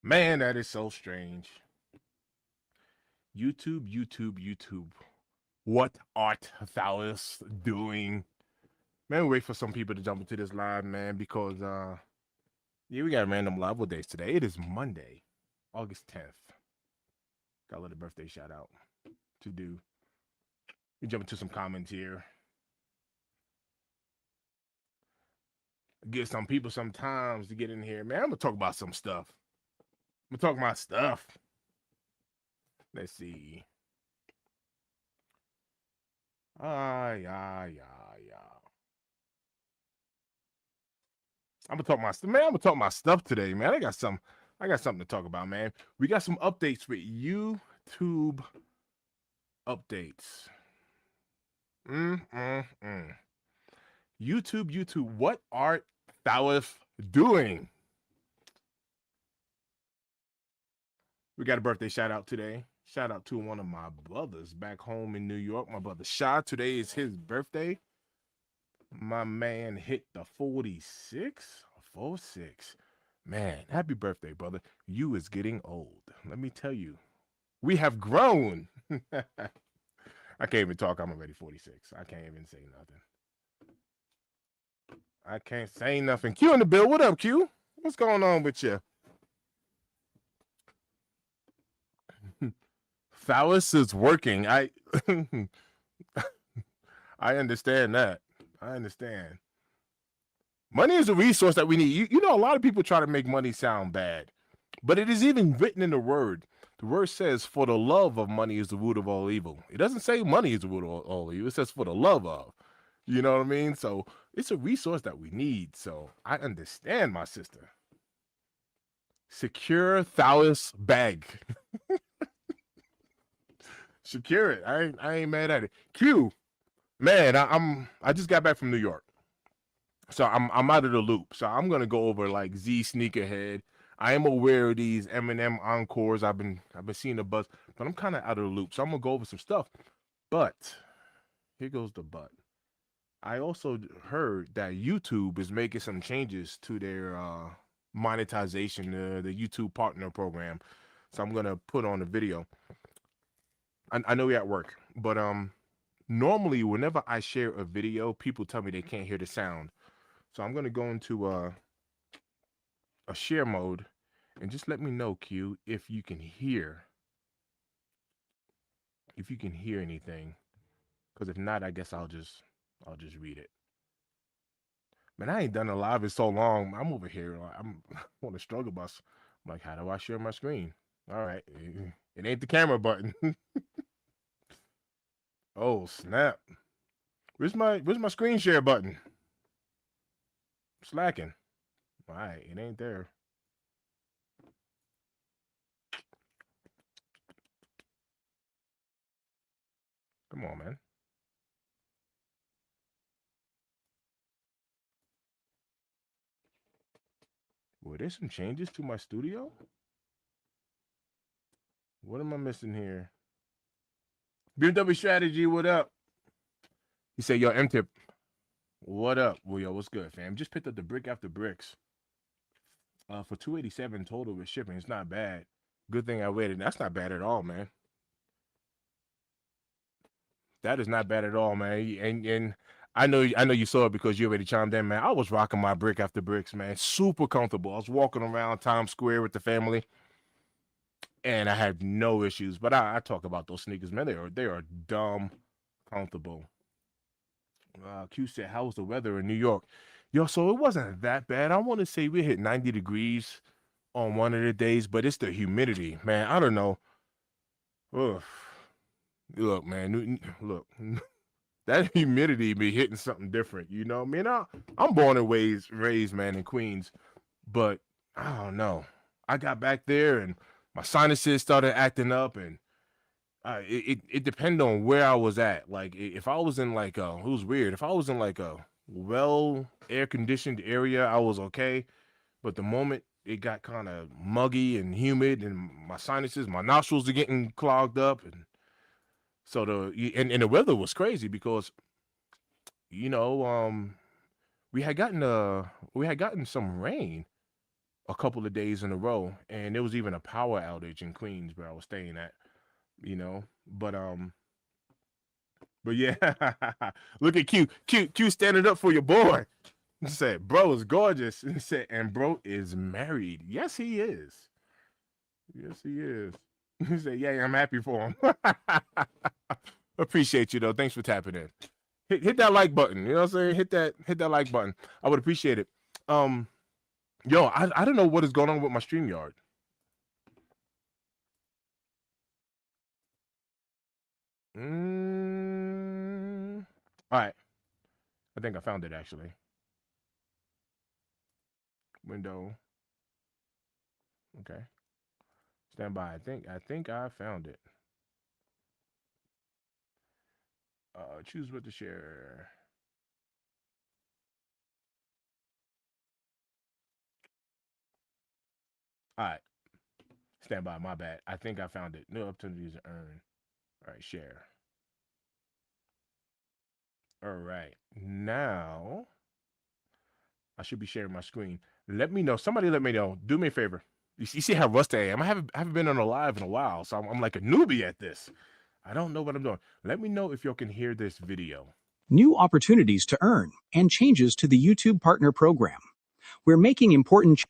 Man, that is so strange. YouTube. What art thou doing? Man, wait for some people to jump into this live, man, because yeah, we got random live. What days today? It is Monday, August 10th. Got a little birthday shout out to do. We jump into some comments here. Get some people sometimes to get in here, man. I'm gonna talk about some stuff. I'm gonna talk about stuff. Let's see. Yeah. I'm gonna talk my man. I'm gonna talk my stuff today, man. I got something to talk about, man. We got some updates with YouTube updates. Mm. YouTube. What art thou doing? We got a birthday shout out today. Shout out to one of my brothers back home in New York. My brother Sha. Today is his birthday. My man hit the 46. 46. Man, happy birthday, brother. You is getting old. Let me tell you. We have grown. I can't even talk. I'm already 46. I can't even say nothing. I can't say nothing. Q in the bill. What up, Q? What's going on with you? Phallus is working. I understand that. I understand. Money is a resource that we need. You know, a lot of people try to make money sound bad, but it is even written in the word. The word says, for the love of money is the root of all evil. It doesn't say money is the root of all evil. It says for the love of. You know what I mean? So it's a resource that we need. So I understand, my sister. Secure Thallus bag. Secure it. I ain't mad at it. Q, man, I just got back from New York. So I'm out of the loop. So I'm gonna go over like Z Sneakerhead. I am aware of these Eminem encores. I've been seeing the buzz, but I'm kind of out of the loop. So I'm gonna go over some stuff. But here goes the but. I also heard that YouTube is making some changes to their monetization, the YouTube Partner Program. So I'm gonna put on a video. I know you're at work, but normally whenever I share a video, people tell me they can't hear the sound. So I'm gonna go into a share mode, and just let me know, Q, if you can hear anything. Because if not, I guess I'll just read it. Man, I ain't done a live in so long. I'm over here. I'm on the struggle bus. I'm like, how do I share my screen? All right, it ain't the camera button. Oh snap! Where's my screen share button? Slacking. All right, it ain't there. Come on, man. Were there some changes to my studio? What am I missing here? BMW strategy. What up? He said, "Yo, M-Tip, what up? Well, yo, what's good, fam? Just picked up the brick after bricks. For 287 total with shipping. It's not bad. Good thing I waited. That's not bad at all, man. That is not bad at all, man. And I know you saw it because you already chimed in, man. I was rocking my brick after bricks, man. Super comfortable. I was walking around Times Square with the family, and I had no issues. But I talk about those sneakers, man. They are dumb comfortable. Q said, "How was the weather in New York?" Yo, so it wasn't that bad. I want to say we hit 90 degrees on one of the days, but it's the humidity, man. I don't know. Ugh. Look, man. Look, that humidity be hitting something different. You know, I mean, I'm born and raised, man, in Queens, but I don't know. I got back there and my sinuses started acting up, and it depended on where I was at. Like if I was in like it was weird. If I was in like a well air conditioned area, I was okay. But the moment it got kind of muggy and humid, and my sinuses, my nostrils are getting clogged up, and so and the weather was crazy because you know we had gotten some rain, a couple of days in a row, and there was even a power outage in Queens where I was staying at, you know. But yeah, look at Q standing up for your boy. He said, "Bro is gorgeous." He said, "And bro is married." Yes, he is. Yes, he is. He said, "Yeah, I'm happy for him." Appreciate you though. Thanks for tapping in. Hit that like button. You know what I'm saying? Hit that like button. I would appreciate it. Um, yo, I don't know what is going on with my StreamYard. All right. I think I found it actually. Window. Okay. Stand by. I think I found it. Choose what to share. All right. Stand by. My bad. I think I found it. New opportunities to earn. All right. Share. All right. Now I should be sharing my screen. Let me know. Somebody let me know. Do me a favor. You see how rusty I am. I haven't been on a live in a while, so I'm like a newbie at this. I don't know what I'm doing. Let me know if y'all can hear this video. New opportunities to earn and changes to the YouTube Partner Program. We're making important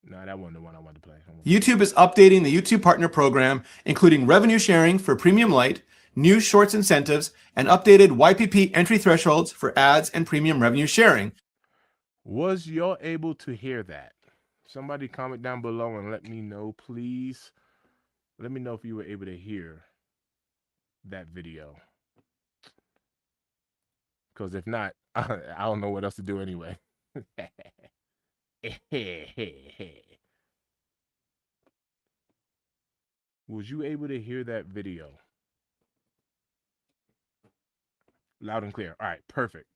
No, that wasn't the one I wanted to play. YouTube is updating the YouTube Partner Program, including revenue sharing for Premium Lite, new Shorts incentives, and updated YPP entry thresholds for ads and premium revenue sharing. Was y'all able to hear that? Somebody comment down below and let me know, please. Let me know if you were able to hear that video. Because if not, I don't know what else to do anyway. Was you able to hear that video? Loud and clear. All right, perfect.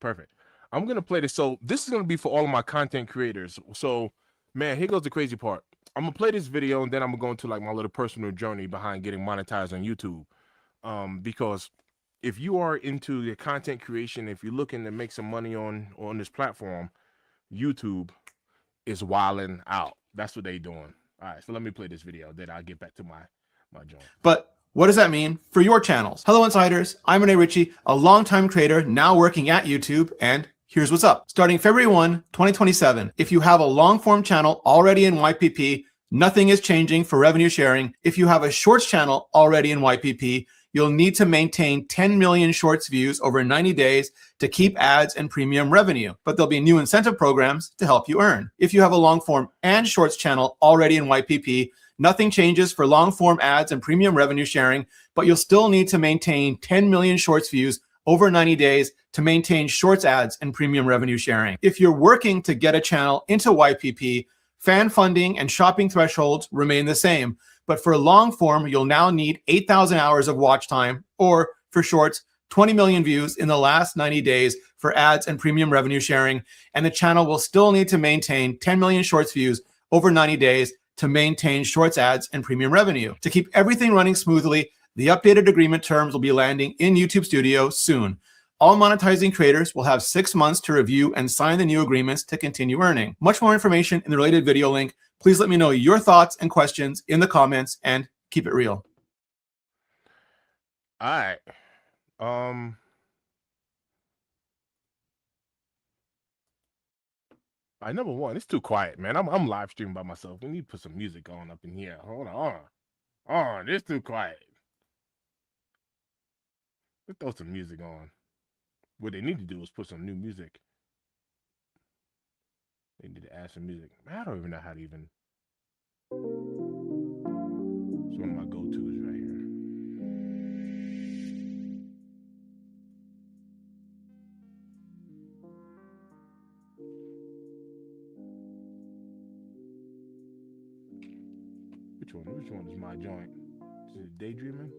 I'm going to play this. So this is going to be for all of my content creators. So, man, here goes the crazy part. I'm going to play this video, and then I'm going to go into like my little personal journey behind getting monetized on YouTube. Because if you are into the content creation, if you're looking to make some money on this platform, YouTube is wilding out. That's what they doing. All right, so let me play this video, then I'll get back to my joint. But what does that mean for your channels? Hello, Insiders. I'm Renee Ritchie, a longtime creator now working at YouTube, and here's what's up. Starting February 1, 2027, if you have a long-form channel already in YPP, nothing is changing for revenue sharing. If you have a Shorts channel already in YPP, you'll need to maintain 10 million Shorts views over 90 days to keep ads and premium revenue, but there'll be new incentive programs to help you earn. If you have a long form and Shorts channel already in YPP, nothing changes for long form ads and premium revenue sharing, but you'll still need to maintain 10 million Shorts views over 90 days to maintain Shorts ads and premium revenue sharing. If you're working to get a channel into YPP, fan funding and shopping thresholds remain the same. But for long form, you'll now need 8,000 hours of watch time, or for Shorts, 20 million views in the last 90 days for ads and premium revenue sharing. And the channel will still need to maintain 10 million Shorts views over 90 days to maintain Shorts ads and premium revenue. To keep everything running smoothly, the updated agreement terms will be landing in YouTube Studio soon. All monetizing creators will have 6 months to review and sign the new agreements to continue earning. Much more information in the related video link. Please let me know your thoughts and questions in the comments, and keep it real. All right. Number one, it's too quiet, man. I'm live streaming by myself. We need to put some music on up in here. Hold on. It's too quiet. Let's throw some music on. What they need to do is put some new music. They need to add some music. I don't even know how to even. It's one of my go-tos right here. Which one is my joint? Is it Daydreaming?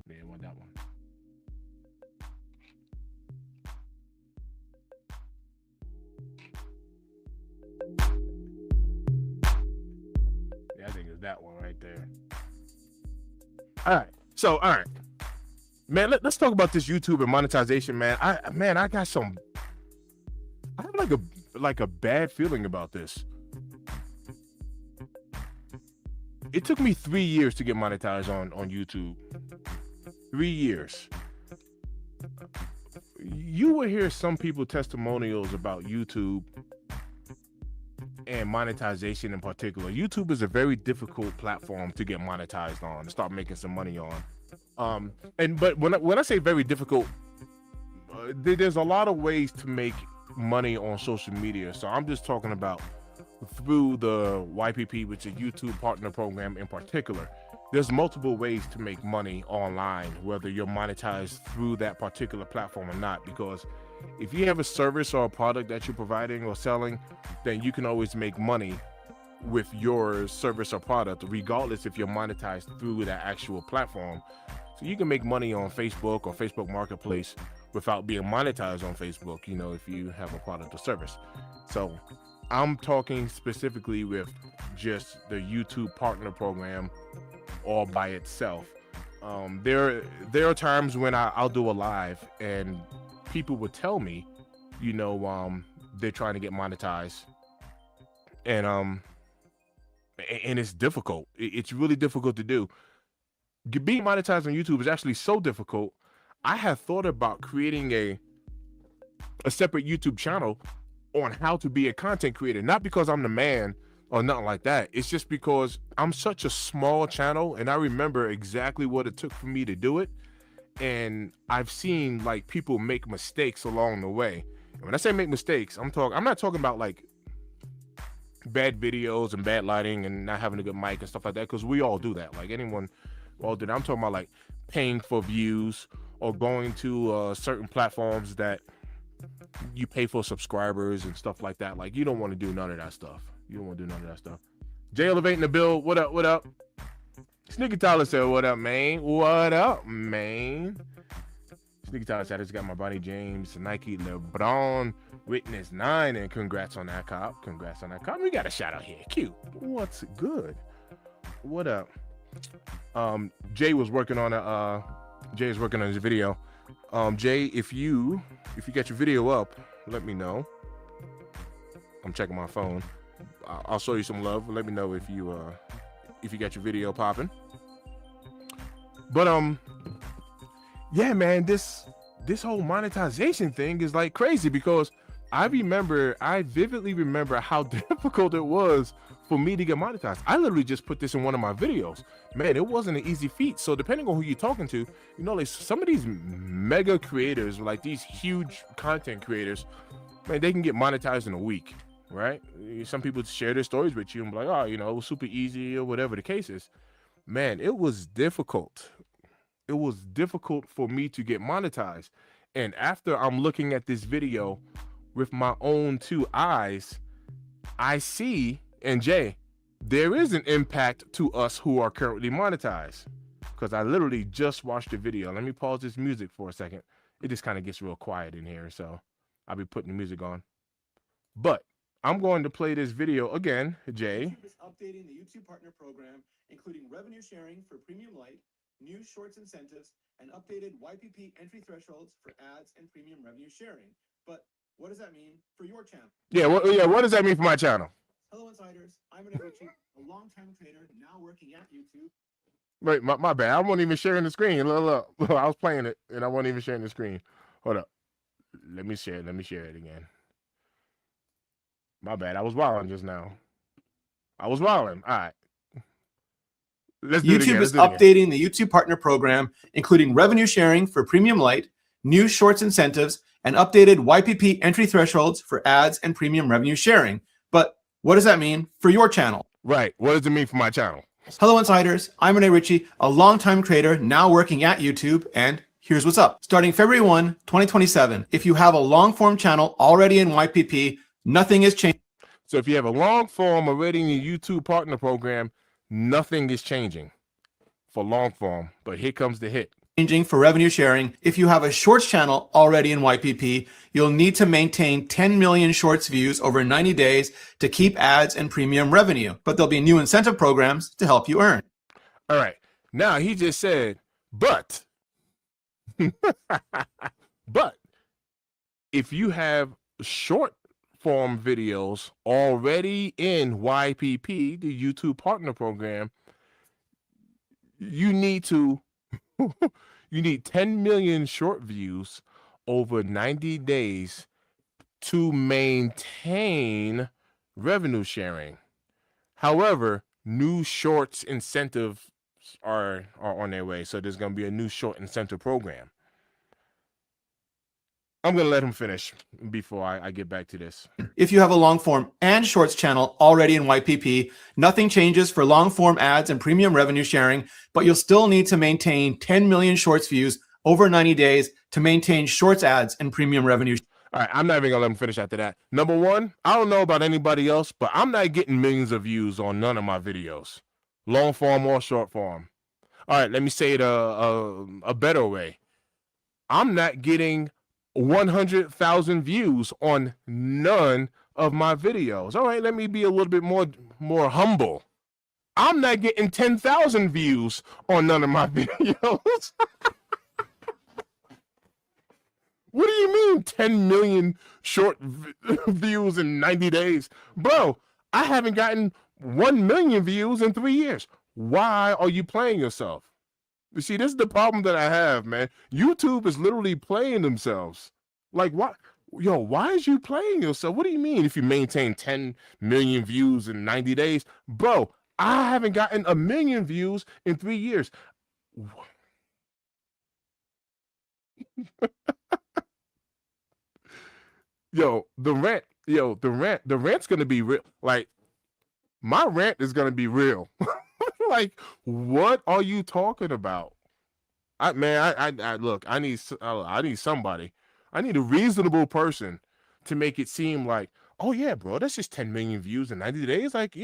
Yeah, I want that one. Yeah, I think it's that one right there. All right. Man, let's talk about this YouTube and monetization, man. I got some I have like a bad feeling about this. It took me 3 years to get monetized on YouTube. 3 years. You will hear some people testimonials about YouTube and monetization in particular. YouTube is a very difficult platform to get monetized on, to start making some money on. But when I say very difficult, there's a lot of ways to make money on social media. So I'm just talking about through the YPP, which is YouTube Partner Program in particular. There's multiple ways to make money online, whether you're monetized through that particular platform or not, because if you have a service or a product that you're providing or selling, then you can always make money with your service or product, regardless if you're monetized through that actual platform. So you can make money on Facebook or Facebook Marketplace without being monetized on Facebook, you know, if you have a product or service. So I'm talking specifically with just the YouTube Partner Program all by itself. There are times when I'll do a live and people would tell me, you know, they're trying to get monetized, and it's difficult. It's really difficult to do. Being monetized on YouTube is actually so difficult. I have thought about creating a separate YouTube channel on how to be a content creator, not because I'm the man or nothing like that. It's just because I'm such a small channel and I remember exactly what it took for me to do it. And I've seen like people make mistakes along the way. And when I say make mistakes, I'm not talking about like bad videos and bad lighting and not having a good mic and stuff like that, because we all do that. Like anyone all do that. I'm talking about like paying for views or going to certain platforms that you pay for subscribers and stuff like that. Like you don't want to do none of that stuff. You don't want to do none of that stuff. Jay Elevating the Bill. What up? What up? Sneaky Tyler said, what up, man? What up, man? Sneaky Tyler said, I just got my Bonnie James, Nike, LeBron, Witness 9, and congrats on that, cop. Congrats on that, cop. We got a shout out here. Cute. What's good? What up? Jay was working on Jay is working on his video. Jay, if you got your video up, let me know. I'm checking my phone. I'll show you some love. Let me know if you got your video popping. But yeah, man, this whole monetization thing is like crazy, because I vividly remember how difficult it was for me to get monetized. I literally just put this in one of my videos. Man, it wasn't an easy feat. So depending on who you're talking to, you know, like some of these mega creators, like these huge content creators, man, they can get monetized in a week, right? Some people share their stories with you and be like, oh, you know, it was super easy or whatever the case is. Man, it was difficult. It was difficult for me to get monetized. And after I'm looking at this video with my own two eyes, I see, and Jay, there is an impact to us who are currently monetized, because I literally just watched the video. Let me pause this music for a second. It just kind of gets real quiet in here, so I'll be putting the music on. But I'm going to play this video again, Jay. YouTube is updating the YouTube Partner Program, including revenue sharing for Premium Lite, new Shorts incentives, and updated YPP entry thresholds for ads and premium revenue sharing. But what does that mean for your channel? What does that mean for my channel? Hello, insiders. I'm Richie, a longtime creator now working at YouTube. Wait, my bad. I wasn't even sharing the screen. Look, I was playing it and I wasn't even sharing the screen. Hold up. Let me share it again. My bad. I was wilding just now. All right. YouTube is updating the YouTube Partner Program, including revenue sharing for Premium Lite, new Shorts incentives, and updated YPP entry thresholds for ads and premium revenue sharing. But what does that mean for your channel? Right. What does it mean for my channel? Hello, insiders. I'm Richie, a longtime creator now working at YouTube, and here's what's up. Starting February 1, 2027, if you have a long-form channel already in YPP, nothing is changing. So if you have a long form already in your YouTube Partner Program, nothing is changing for long form. But here comes the hit. For revenue sharing, if you have a Shorts channel already in YPP, you'll need to maintain 10 million Shorts views over 90 days to keep ads and premium revenue. But there'll be new incentive programs to help you earn. All right. Now he just said, but if you have short form videos already in YPP, the YouTube Partner Program, you need to you need 10 million short views over 90 days to maintain revenue sharing. However, new shorts incentives are on their way. So there's going to be a new short incentive program. I'm going to let him finish before I get back to this. If you have a long form and shorts channel already in YPP, nothing changes for long form ads and premium revenue sharing, but you'll still need to maintain 10 million shorts views over 90 days to maintain shorts ads and premium revenue. All right, I'm not even going to let him finish after that. Number one, I don't know about anybody else, but I'm not getting millions of views on none of my videos, long form or short form. All right, let me say it a better way. I'm not getting 100,000 views on none of my videos. All right, let me be a little bit more humble. I'm not getting 10,000 views on none of my videos. What do you mean 10 million short views in 90 days? Bro, I haven't gotten 1 million views in 3 years. Why are you playing yourself? You see, this is the problem that I have, man. YouTube is literally playing themselves. Like, what? Yo, why is you playing yourself? What do you mean if you maintain 10 million views in 90 days? Bro, I haven't gotten 1 million views in 3 years. The rant's gonna be real. Like, my rant is gonna be real. Like, what are you talking about? I look, I need somebody. I need a reasonable person to make it seem like, oh yeah, bro, that's just 10 million views in 90 days. Like, if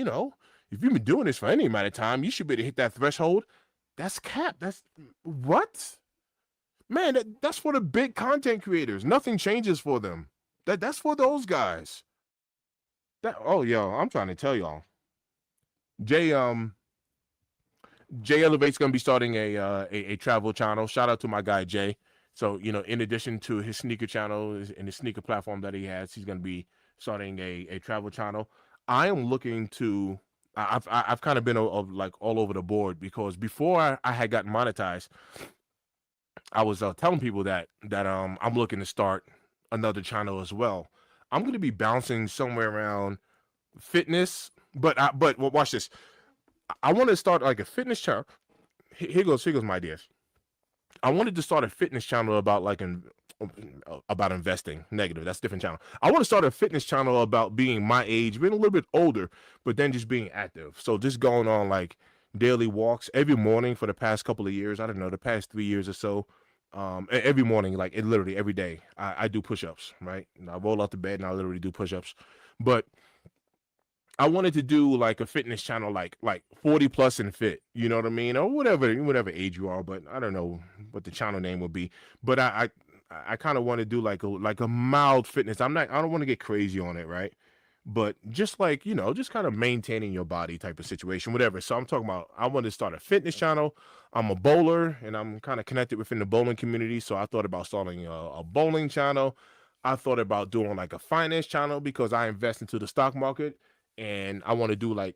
you've been doing this for any amount of time, you should be able to hit that threshold. That's cap. That's what? Man, that's for the big content creators. Nothing changes for them. That's for those guys. I'm trying to tell y'all. Jay Elevate's gonna be starting a travel channel. Shout out to my guy Jay. So, in addition to his sneaker channel and his sneaker platform that he has, he's gonna be starting a travel channel. I am looking to. I've kind of been like all over the board, because before I had gotten monetized, I was telling people that I'm looking to start another channel as well. I'm going to be bouncing somewhere around fitness, but watch this. I want to start like a fitness channel. Here goes my ideas. I wanted to start a fitness channel about about investing. Negative. That's a different channel. I want to start a fitness channel about being my age, being a little bit older, but then just being active. So just going on like daily walks every morning for the past couple of years. I don't know, the past 3 years or so. Every morning, like literally every day, I do push-ups, right? And I roll out the bed and I literally do push-ups. But I wanted to do like a fitness channel, like 40 plus and fit, you know what I mean? Or whatever age you are, but I don't know what the channel name would be. But I kind of want to do like a mild fitness. I don't want to get crazy on it, right? But just like, just kind of maintaining your body type of situation, whatever. So I'm talking about, I want to start a fitness channel. I'm a bowler and I'm kind of connected within the bowling community. So I thought about starting a bowling channel. I thought about doing like a finance channel, because I invest into the stock market and I want to do like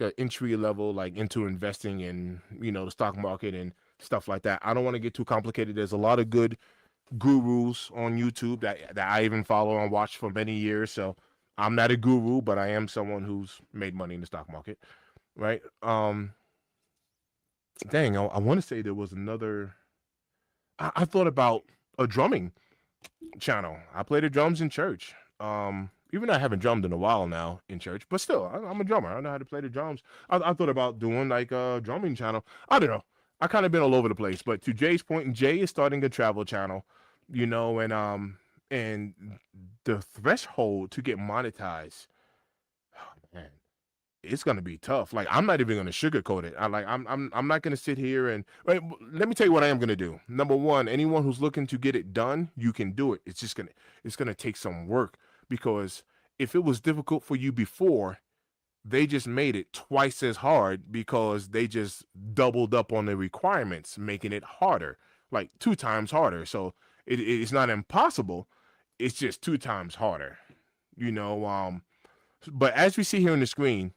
a entry level, like into investing in, the stock market and stuff like that. I don't want to get too complicated. There's a lot of good gurus on YouTube that I even follow and watch for many years. So I'm not a guru, but I am someone who's made money in the stock market, right? Dang, I want to say there was another. I thought about a drumming channel. I play the drums in church. Even though I haven't drummed in a while now in church, but still, I'm a drummer. I know how to play the drums. I thought about doing like a drumming channel. I don't know. I kind of been all over the place. But to Jay's point, Jay is starting a travel channel, and the threshold to get monetized, oh, man, it's gonna be tough. Like, I'm not even gonna sugarcoat it. I'm not gonna sit here and let me tell you what I am gonna do. Number one, anyone who's looking to get it done, you can do it. It's gonna take some work, because if it was difficult for you before, they just made it twice as hard, because they just doubled up on the requirements, making it harder, like 2 times harder. So it's not impossible. It's just 2 times harder. you know. But as we see here on the screen,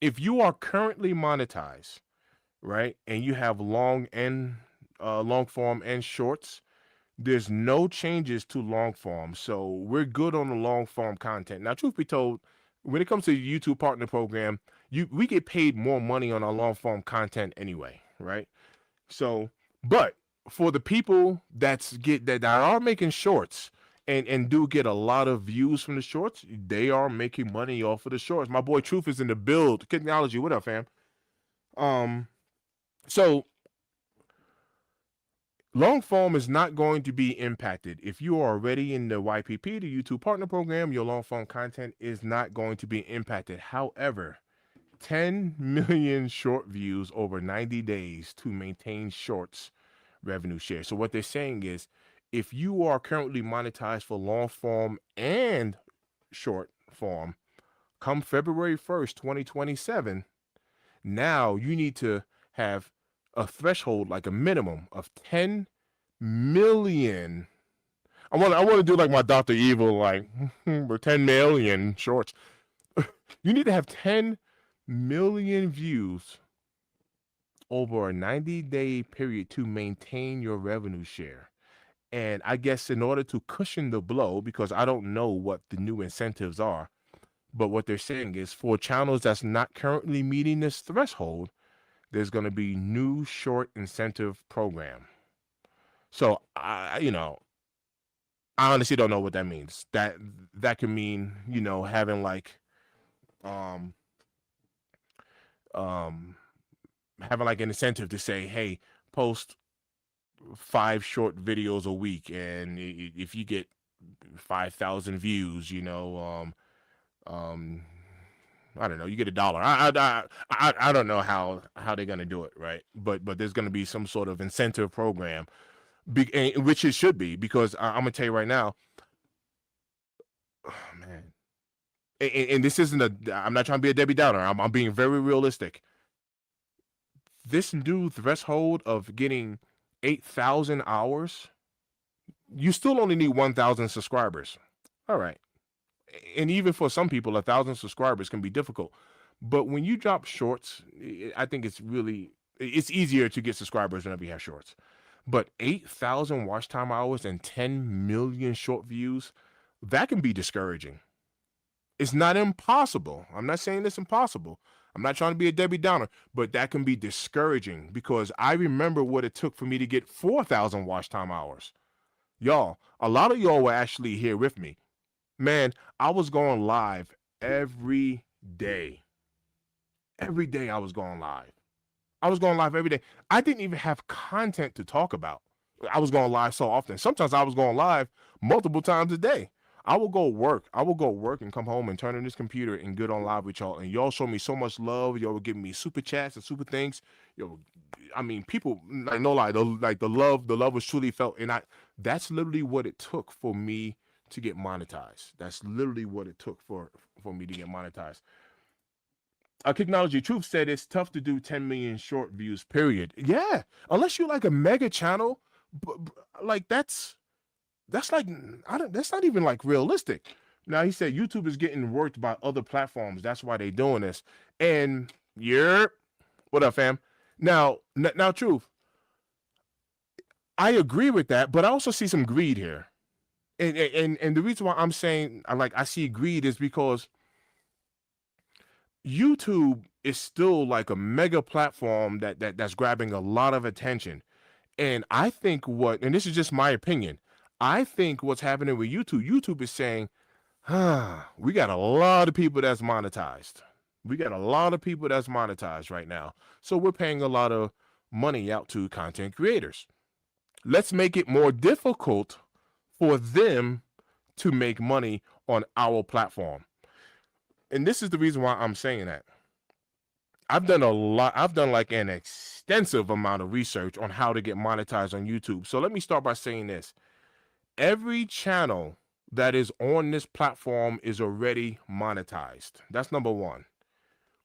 if you are currently monetized, right, and you have long form and shorts, there's no changes to long form. So we're good on the long form content. Now, truth be told, when it comes to the YouTube partner program, we get paid more money on our long form content anyway, right? So, but for the people that are making shorts and do get a lot of views from the shorts, they are making money off of the shorts. My boy Truth is in the build. Technology, what up, fam? Um, so long form is not going to be impacted. If you are already in the YPP, the YouTube Partner Program, your long form content is not going to be impacted. However, 10 million short views over 90 days to maintain shorts revenue share. So what they're saying is, if you are currently monetized for long form and short form, come February 1st, 2027, now you need to have a threshold, like a minimum of 10 million. I want to do like my Dr. Evil, like we're 10 million shorts. You need to have 10 million views over a 90-day period to maintain your revenue share. And I guess in order to cushion the blow, because I don't know what the new incentives are, but what they're saying is for channels that's not currently meeting this threshold, there's going to be new short incentive program. So I honestly don't know what that means. That could mean, having like um um having like an incentive to say, hey, post 5 short videos a week, and if you get 5,000 views, um I don't know, you get $1. I don't know how they're gonna do it, right? But there's gonna be some sort of incentive program, which it should be, because I'm gonna tell you right now, oh, man, and this isn't I'm not trying to be a Debbie Downer. I'm being very realistic. This new threshold of getting 8,000 hours, you still only need 1,000 subscribers. All right. And even for some people, 1,000 subscribers can be difficult. But when you drop shorts, I think it's easier to get subscribers whenever you have shorts. But 8,000 watch time hours and 10 million short views, that can be discouraging. It's not impossible. I'm not saying it's impossible. I'm not trying to be a Debbie Downer, but that can be discouraging, because I remember what it took for me to get 4,000 watch time hours. Y'all, a lot of y'all were actually here with me. Man, I was going live every day. Every day I was going live. I was going live every day. I didn't even have content to talk about. I was going live so often. Sometimes I was going live multiple times a day. I will go work. I will go work and come home and turn on this computer and get on live with y'all. And y'all show me so much love. Y'all were giving me super chats and super things. Yo, I mean, people, like, no lie, the love was truly felt. And that's literally what it took for me to get monetized. That's literally what it took for me to get monetized. Technology Truth said it's tough to do 10 million short views, period. Yeah, unless you're like a mega channel, like that's like, that's not even like realistic. Now, he said YouTube is getting worked by other platforms. That's why they're doing this. And what up, fam? Now, Truth, I agree with that, but I also see some greed here. And the reason why I'm saying I see greed is because YouTube is still like a mega platform that's grabbing a lot of attention. And I think and this is just my opinion, I think what's happening with YouTube is saying, we got a lot of people that's monetized. We got a lot of people that's monetized right now. So we're paying a lot of money out to content creators. Let's make it more difficult for them to make money on our platform. And this is the reason why I'm saying that. I've done like an extensive amount of research on how to get monetized on YouTube. So let me start by saying this. Every channel that is on this platform is already monetized. That's number one.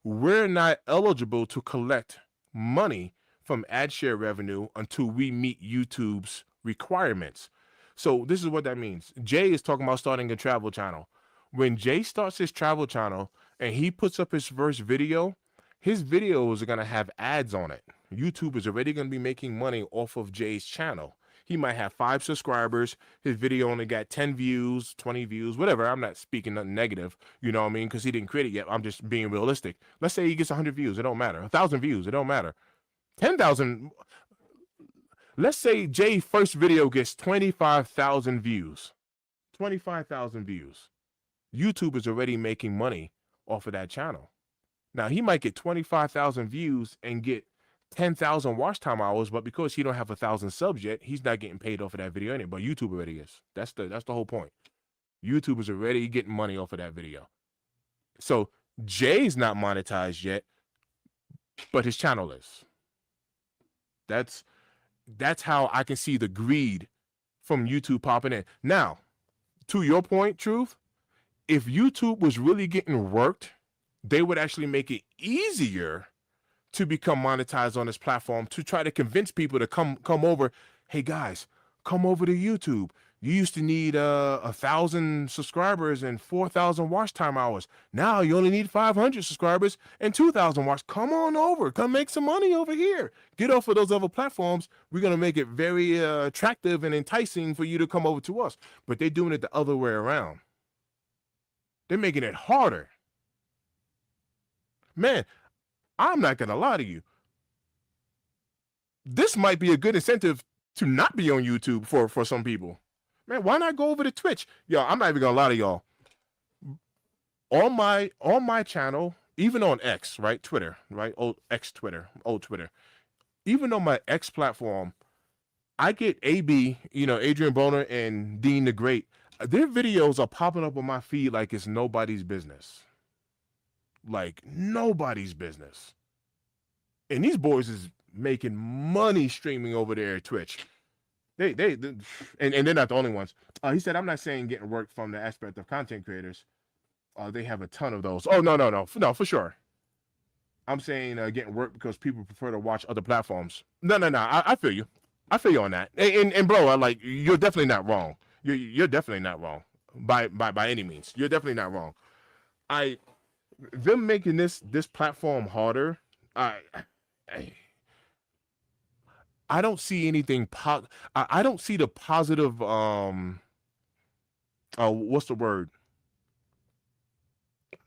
We're not eligible to collect money from ad share revenue until we meet YouTube's requirements. So this is what that means. Jay is talking about starting a travel channel. When Jay starts his travel channel and he puts up his first video, his videos are going to have ads on it. YouTube is already going to be making money off of Jay's channel. He might have 5 subscribers. His video only got 10 views, 20 views, whatever. I'm not speaking nothing negative, you know what I mean? Because he didn't create it yet. I'm just being realistic. Let's say he gets 100 views. It don't matter. 1,000 views. It don't matter. 10,000. Let's say Jay's first video gets 25,000 views. 25,000 views. YouTube is already making money off of that channel. Now, he might get 25,000 views and get 10,000 watch time hours, but because he don't have 1,000 subs yet, he's not getting paid off of that video anyway. But YouTube already is. That's the whole point. YouTube is already getting money off of that video. So Jay's not monetized yet, but his channel is. That's how I can see the greed from YouTube popping in. Now, to your point, Truth, if YouTube was really getting worked, they would actually make it easier to become monetized on this platform, to try to convince people to come over. Hey guys, come over to YouTube. You used to need 1,000 subscribers and 4,000 watch time hours. Now you only need 500 subscribers and 2,000 watch. Come on over. Come make some money over here. Get off of those other platforms. We're going to make it very attractive and enticing for you to come over to us. But they're doing it the other way around. They're making it harder. Man, I'm not going to lie to you. This might be a good incentive to not be on YouTube for some people. Man, why not go over to Twitch? Yo, I'm not even gonna lie to y'all. On my channel, even on X, right? Twitter, right? Old Twitter. Even on my X platform, I get AB, Adrian Boner and Dean the Great. Their videos are popping up on my feed like it's nobody's business. Like nobody's business. And these boys is making money streaming over there at Twitch. And they're not the only ones. He said, I'm not saying getting work from the aspect of content creators. They have a ton of those. Oh, no, for sure. I'm saying getting work because people prefer to watch other platforms. No. I feel you. I feel you on that. And bro, you're definitely not wrong. You're definitely not wrong by any means. You're definitely not wrong. Them making this platform harder. I don't see anything. I don't see the positive. What's the word?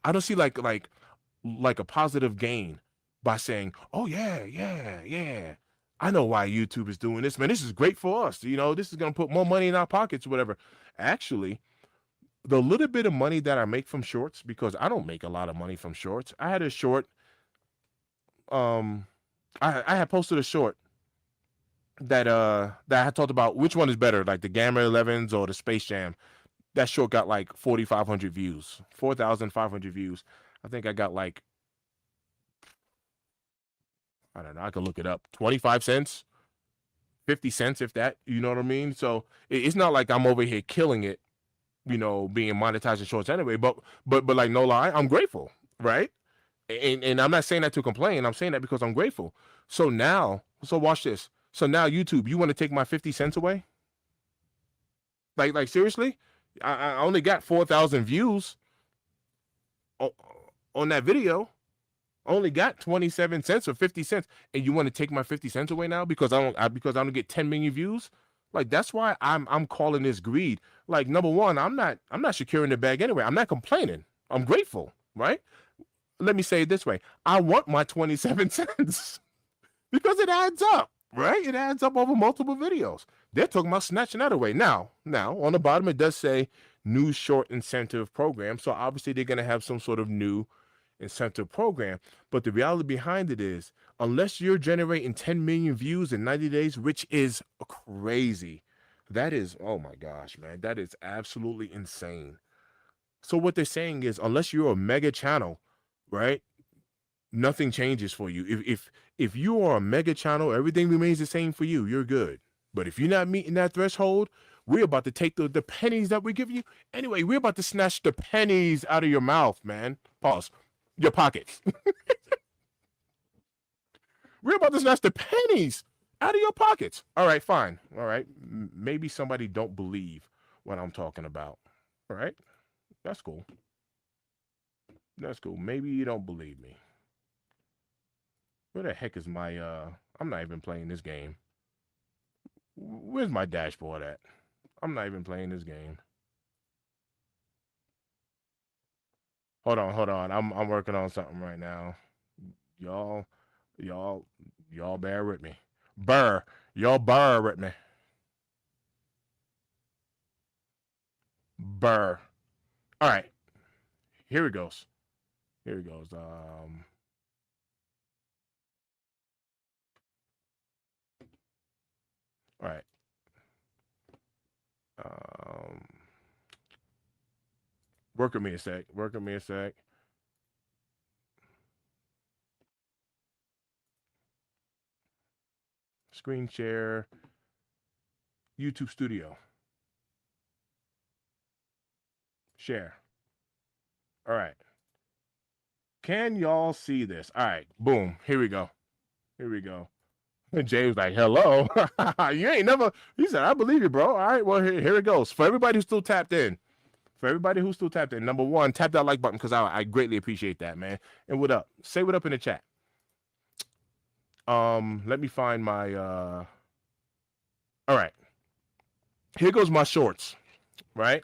I don't see like a positive gain by saying, "Oh yeah. I know why YouTube is doing this, man. This is great for us. This is gonna put more money in our pockets, or whatever." Actually, the little bit of money that I make from shorts, because I don't make a lot of money from shorts. I had a short. I had posted a short that I had talked about which one is better, like the Gamma 11s or the Space Jam. That short got like 4,500 views, 4,500 views. I think I got like, I don't know, I can look it up, 25 cents, 50 cents, if that, you know what I mean? So it's not like I'm over here killing it, being monetized in shorts anyway, but like, no lie, I'm grateful, right? And I'm not saying that to complain. I'm saying that because I'm grateful. So watch this. So now YouTube, you want to take my 50 cents away? Like seriously? I only got 4,000 views on that video. I only got 27 cents or 50 cents, and you want to take my 50 cents away now because I don't get 10 million views? Like, that's why I'm calling this greed. Like, number one, I'm not securing the bag anyway. I'm not complaining. I'm grateful, right? Let me say it this way. I want my 27 cents because it adds up. Right? It adds up over multiple videos. They're talking about snatching that away. Now, on the bottom, it does say new short incentive program. So obviously they're going to have some sort of new incentive program. But the reality behind it is, unless you're generating 10 million views in 90 days, which is crazy. That is, oh my gosh, man, that is absolutely insane. So what they're saying is, unless you're a mega channel, right? Nothing changes for you. If you are a mega channel, everything remains the same for you. You're good. But if you're not meeting that threshold, we're about to take the pennies that we give you. Anyway, we're about to snatch the pennies out of your mouth, man. Pause. Your pockets. We're about to snatch the pennies out of your pockets. All right, fine. All right. Maybe somebody don't believe what I'm talking about. All right. That's cool. That's cool. Maybe you don't believe me. Where the heck is my I'm not even playing this game. Where's my dashboard at? I'm not even playing this game. Hold on. I'm working on something right now. Y'all bear with me. Y'all bear with me. Burr. All right. Here it goes. Here it goes. All right. Work with me a sec. Work with me a sec. Screen share. YouTube Studio. Share. All right. Can y'all see this? All right. Boom. Here we go. Here we go. And Jay was like, hello. You ain't never. He said, I believe you, bro. All right. Well, here it goes. For everybody who's still tapped in. Number one, tap that like button because I greatly appreciate that, man. And what up? Say what up in the chat. Let me find my all right. Here goes my shorts, right?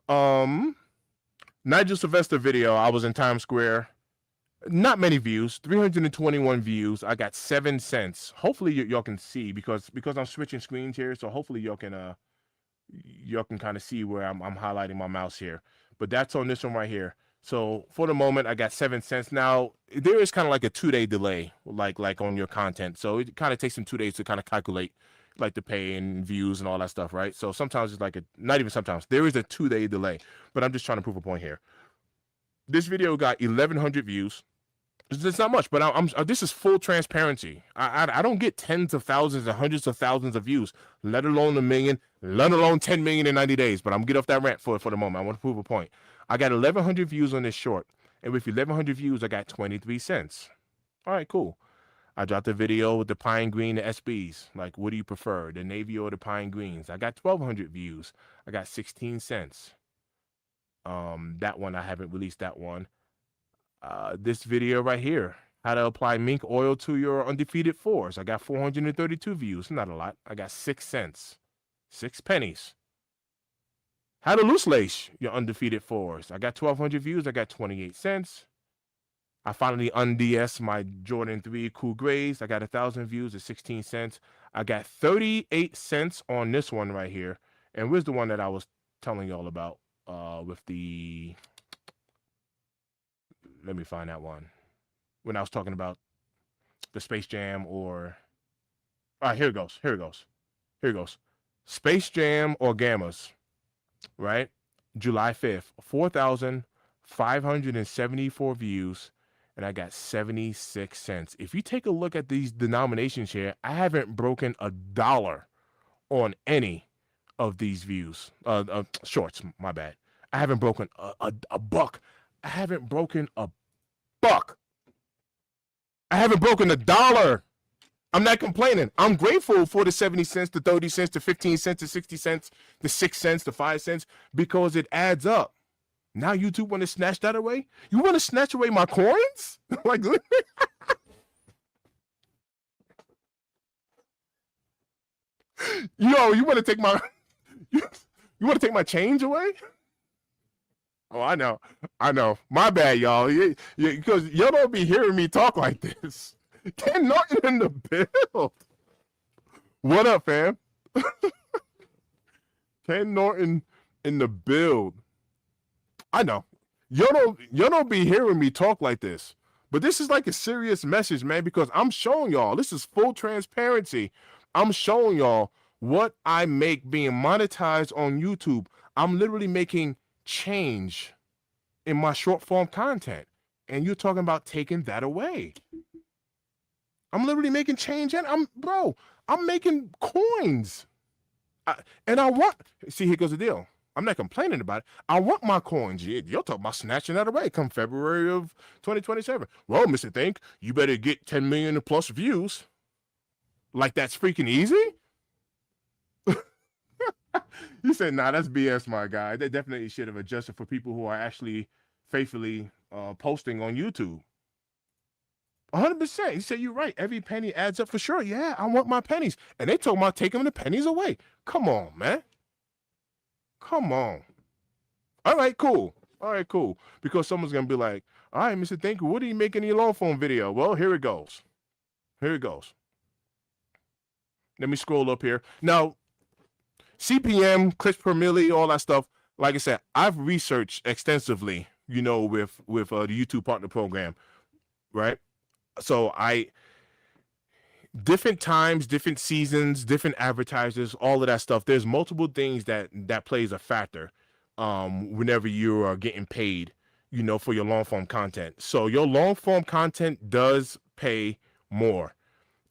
Nigel Sylvester video. I was in Times Square. Not many views, 321 views. I got 7 cents. Hopefully y'all can see because I'm switching screens here, so hopefully y'all can kind of see where I'm highlighting my mouse here. But that's on this one right here. So for the moment, I got 7 cents. Now there is kind of like a 2-day delay, like on your content. So it kind of takes them 2 days to kind of calculate like the pay and views and all that stuff, right? So sometimes it's like not even sometimes, there is a 2-day delay. But I'm just trying to prove a point here. This video got 1,100 views. It's not much, but this is full transparency. I don't get tens of thousands and hundreds of thousands of views, let alone 1 million, let alone 10 million in 90 days. But I'm get off that rant for the moment. I want to prove a point. I got 1,100 views on this short, and with 1,100 views, I got 23 cents. All right, cool. I dropped a video with the pine green, the SBs. Like, what do you prefer, the navy or the pine greens? I got 1,200 views. I got 16 cents. That one I haven't released that one. This video right here, how to apply mink oil to your undefeated fours. I got 432 views. Not a lot. I got 6 cents. 6 pennies. How to loose lace your undefeated fours. I got 1,200 views. I got 28 cents. I finally unds my Jordan 3 Cool Grays. I got 1,000 views at 16 cents. I got 38 cents on this one right here. And where's the one that I was telling y'all about with the... Let me find that one. When I was talking about the Space Jam or... All right, here it goes. Here it goes. Here it goes. Space Jam or Gammas, right? July 5th, 4,574 views, and I got 76 cents. If you take a look at these denominations here, I haven't broken $1 on any of these views. Shorts, my bad. I haven't broken a buck. I haven't broken a buck. I haven't broken $1. I'm not complaining. I'm grateful for the 70 cents, the 30 cents, the 15 cents, the 60 cents, the 6 cents, the 5 cents, because it adds up. Now YouTube want to snatch that away? You want to snatch away my coins? Like, yo, you want to take my you want to take my change away? Oh, I know. My bad, y'all. Because y'all don't be hearing me talk like this. Ken Norton in the build. What up, fam? Ken Norton in the build. I know. Y'all don't be hearing me talk like this. But this is like a serious message, man, because I'm showing y'all. This is full transparency. I'm showing y'all what I make being monetized on YouTube. I'm literally making change in my short form content, and you're talking about taking that away. I'm literally making change, and I'm making coins, and I want. See, here goes the deal. I'm not complaining about it. I want my coins. You're talking about snatching that away come February of 2027. Well, Mr. Think, you better get 10 million plus views. Like that's freaking easy. He said, "Nah, that's BS, my guy. They definitely should have adjusted for people who are actually faithfully posting on YouTube." 100%. He said, "You're right. Every penny adds up for sure. Yeah, I want my pennies." And they told me about taking the pennies away. Come on, man. Come on. All right, cool. All right, cool. Because someone's gonna be like, "All right, Mr. Thinker, what are you making your long form video?" Well, here it goes. Here it goes. Let me scroll up here. Now, CPM, clicks per milli, all that stuff. Like I said, I've researched extensively, with the YouTube Partner Program, right? So different times, different seasons, different advertisers, all of that stuff. There's multiple things that plays a factor whenever you are getting paid, for your long form content. So your long form content does pay more.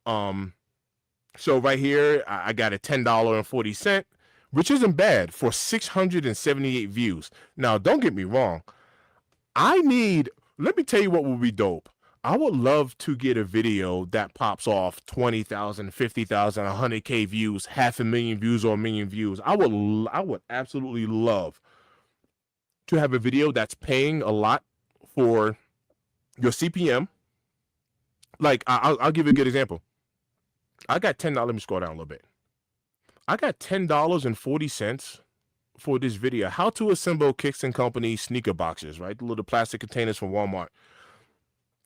So right here, I got a $10.40, which isn't bad for 678 views. Now, don't get me wrong. Let me tell you what would be dope. I would love to get a video that pops off 20,000, 50,000, 100K views, 500,000 views or 1,000,000 views. I would absolutely love to have a video that's paying a lot for your CPM. Like, I'll give you a good example. I got $10. Let me scroll down a little bit. I got $10.40 for this video. How to assemble Kicks and Company sneaker boxes, right? The little plastic containers from Walmart.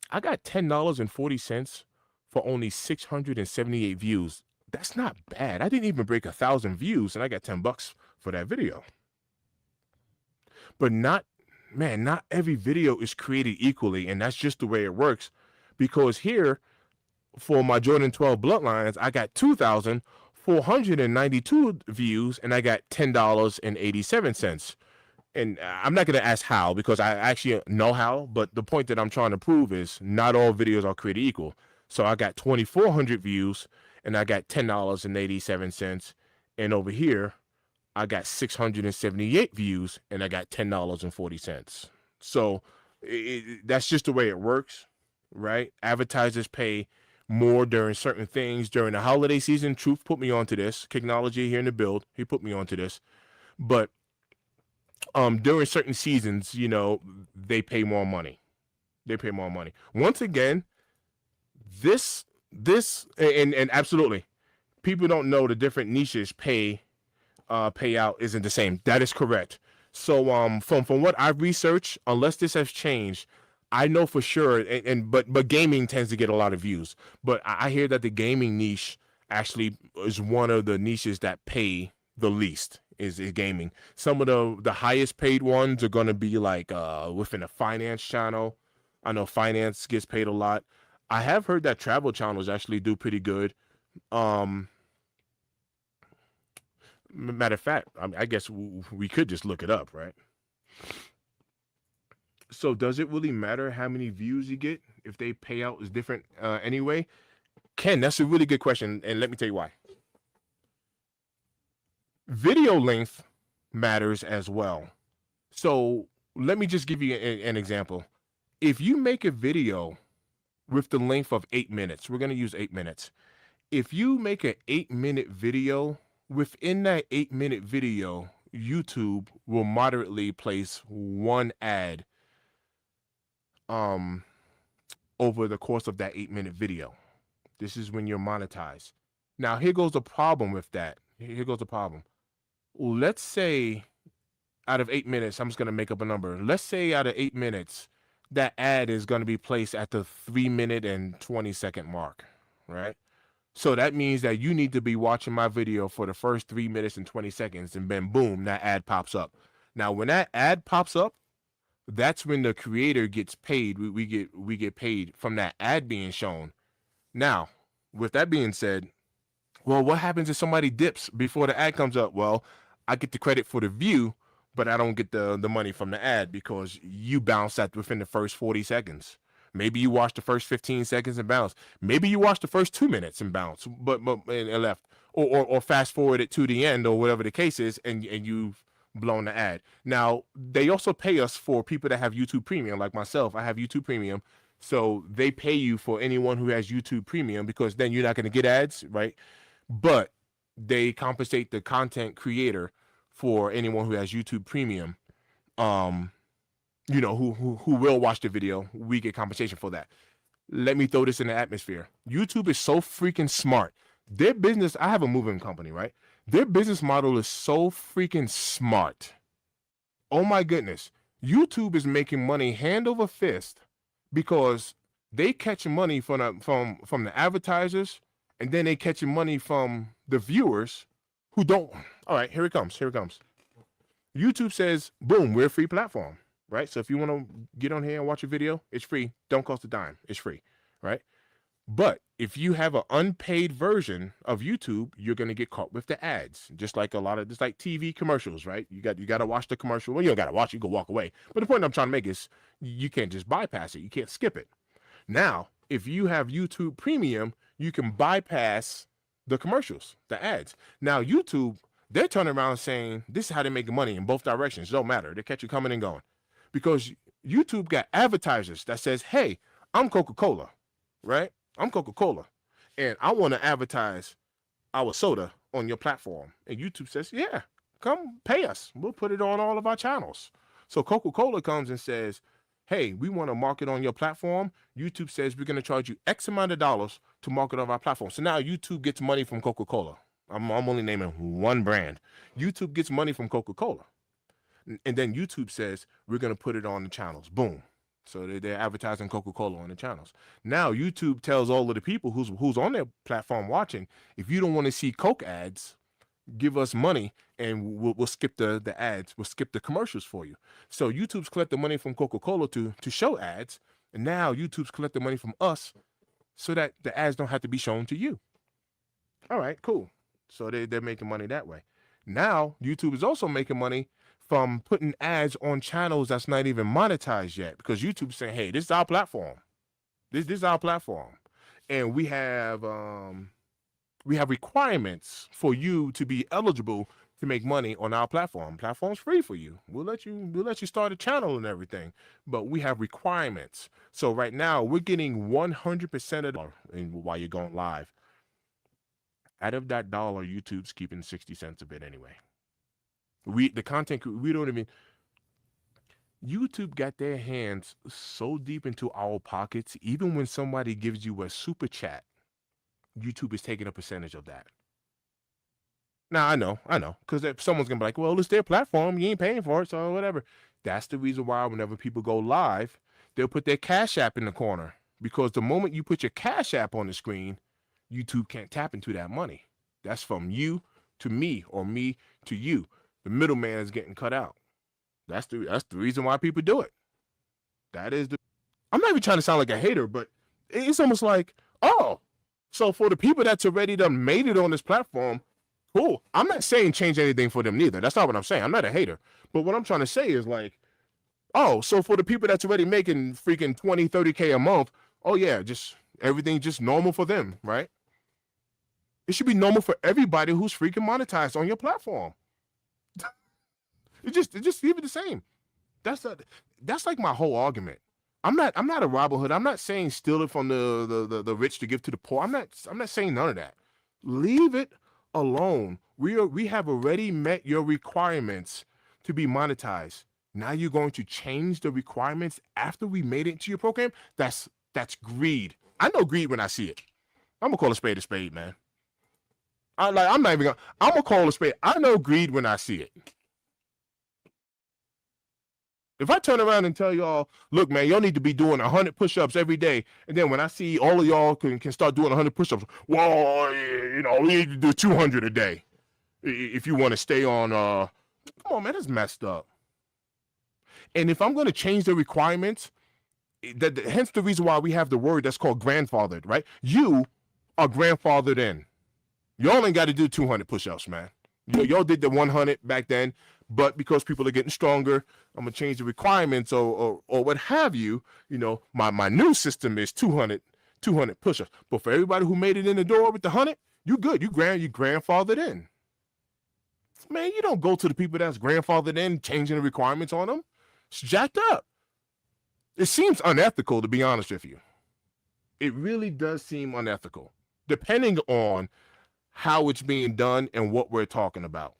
I got $10.40 for only 678 views. That's not bad. I didn't even break 1,000 views, and I got $10 for that video. But not every video is created equally, and that's just the way it works. Because here, for my Jordan 12 Bloodlines, I got 2,492 views, and I got $10.87. And I'm not going to ask how, because I actually know how, but the point that I'm trying to prove is not all videos are created equal. So I got 2,400 views, and I got $10.87. And over here, I got 678 views, and I got $10.40. So that's just the way it works, right? Advertisers pay more during certain things. During the holiday season, Truth put me onto this. Technology here in the build, he put me onto this. But during certain seasons, they pay more money. Once again, this and absolutely, people don't know the different niches payout isn't the same. That is correct. So from what I've researched, unless this has changed, I know for sure, but gaming tends to get a lot of views. But I hear that the gaming niche actually is one of the niches that pay the least. Is gaming. Some of the highest paid ones are going to be like within a finance channel. I know finance gets paid a lot. I have heard that travel channels actually do pretty good. Matter of fact, I guess we could just look it up, right? So does it really matter how many views you get if they pay out is different anyway? Ken, that's a really good question, and let me tell you why. Video length matters as well. So let me just give you an example. If you make a video with the length of 8 minutes, we're going to use 8 minutes. If you make an 8-minute video, within that 8-minute video, YouTube will moderately place one ad over the course of that 8-minute video. This is when you're monetized. Now, here goes the problem with that. Here goes the problem. Let's say out of 8 minutes, I'm just going to make up a number. Let's say out of 8 minutes, that ad is going to be placed at the 3-minute and 20-second mark, right? So that means that you need to be watching my video for the first 3 minutes and 20 seconds, and then boom, that ad pops up. Now, when that ad pops up, that's when the creator gets paid. We get paid from that ad being shown. Now, with that being said, well, what happens if somebody dips before the ad comes up? Well, I get the credit for the view, but I don't get the money from the ad because you bounced that within the first 40 seconds. Maybe you watched the first 15 seconds and bounce. Maybe you watched the first 2 minutes and bounce, but and left, or fast forward it to the end, or whatever the case is, and you've blown the ad. Now, they also pay us for people that have YouTube Premium, like myself. I have YouTube Premium, so they pay you for anyone who has YouTube Premium because then you're not going to get ads, right? But they compensate the content creator for anyone who has YouTube Premium. You know, who will watch the video, we get compensation for that. Let me throw this in the atmosphere. YouTube is so freaking smart. Their business, I have a moving company, right? Their business model is so freaking smart. Oh my goodness. YouTube is making money hand over fist because they catch money from the advertisers, and then they catching money from the viewers who don't. All right, here it comes. Here it comes. YouTube says, boom, we're a free platform, right? So if you want to get on here and watch a video, it's free. Don't cost a dime. It's free, right? But if you have an unpaid version of YouTube, you're going to get caught with the ads, just like just like TV commercials, right? You got to watch the commercial. Well, you don't got to watch it. You can walk away. But the point I'm trying to make is you can't just bypass it. You can't skip it. Now, if you have YouTube Premium, you can bypass the commercials, the ads. Now, YouTube, they're turning around saying this is how they make money in both directions. It don't matter. They catch you coming and going because YouTube got advertisers that says, hey, I'm Coca-Cola, right? I'm Coca-Cola, and I want to advertise our soda on your platform. And YouTube says, yeah, come pay us. We'll put it on all of our channels. So Coca-Cola comes and says, hey, we want to market on your platform. YouTube says we're going to charge you X amount of dollars to market on our platform. So now YouTube gets money from Coca-Cola. I'm only naming one brand. YouTube gets money from Coca-Cola. And then YouTube says, we're going to put it on the channels. Boom. So they're advertising Coca-Cola on the channels. Now YouTube tells all of the people who's on their platform watching, if you don't want to see Coke ads, give us money and we'll skip the ads. We'll skip the commercials for you. So YouTube's collecting money from Coca-Cola to show ads. And now YouTube's collecting money from us so that the ads don't have to be shown to you. All right, cool. So they're making money that way. Now YouTube is also making money from putting ads on channels that's not even monetized yet, because YouTube's saying, hey, this is our platform. This is our platform. And we have requirements for you to be eligible to make money on our platform. Platform's free for you. We'll let you start a channel and everything, but we have requirements. So right now we're getting 100% of the while you're going live. Out of that dollar, YouTube's keeping 60 cents of it anyway. The content, we don't even, YouTube got their hands so deep into our pockets, even when somebody gives you a super chat, YouTube is taking a percentage of that. Now, I know, because if someone's going to be like, well, it's their platform, you ain't paying for it, so whatever. That's the reason why whenever people go live, they'll put their Cash App in the corner, because the moment you put your Cash App on the screen, YouTube can't tap into that money. That's from you to me or me to you. The middleman is getting cut out. That's the reason why people do it. That is I'm not even trying to sound like a hater, but it's almost like, oh, so for the people that's already done made it on this platform, cool. I'm not saying change anything for them neither. That's not what I'm saying. I'm not a hater. But what I'm trying to say is like, oh, so for the people that's already making freaking 20, 30K a month, oh yeah, just everything just normal for them, right? It should be normal for everybody who's freaking monetized on your platform. It just leave it the same. That's like my whole argument. I'm not a Robin Hood. I'm not saying steal it from the rich to give to the poor. I'm not saying none of that. Leave it alone. We have already met your requirements to be monetized. Now you're going to change the requirements after we made it into your program? That's greed. I know greed when I see it. I'm gonna call a spade, man. I'm gonna call a spade. I know greed when I see it. If I turn around and tell y'all, look, man, y'all need to be doing 100 push-ups every day, and then when I see all of y'all can start doing 100 push-ups, well, you know, we need to do 200 a day if you want to stay on. Come on, man, that's messed up. And if I'm going to change the requirements, hence the reason why we have the word that's called grandfathered, right? You are grandfathered in. Y'all ain't got to do 200 push-ups, man. Y'all did the 100 back then. But because people are getting stronger, I'm gonna change the requirements or what have you. You know, my new system is 200 push-ups. But for everybody who made it in the door with the 100, you good. You grandfathered in. Man, you don't go to the people that's grandfathered in, changing the requirements on them. It's jacked up. It seems unethical, to be honest with you. It really does seem unethical, depending on how it's being done and what we're talking about.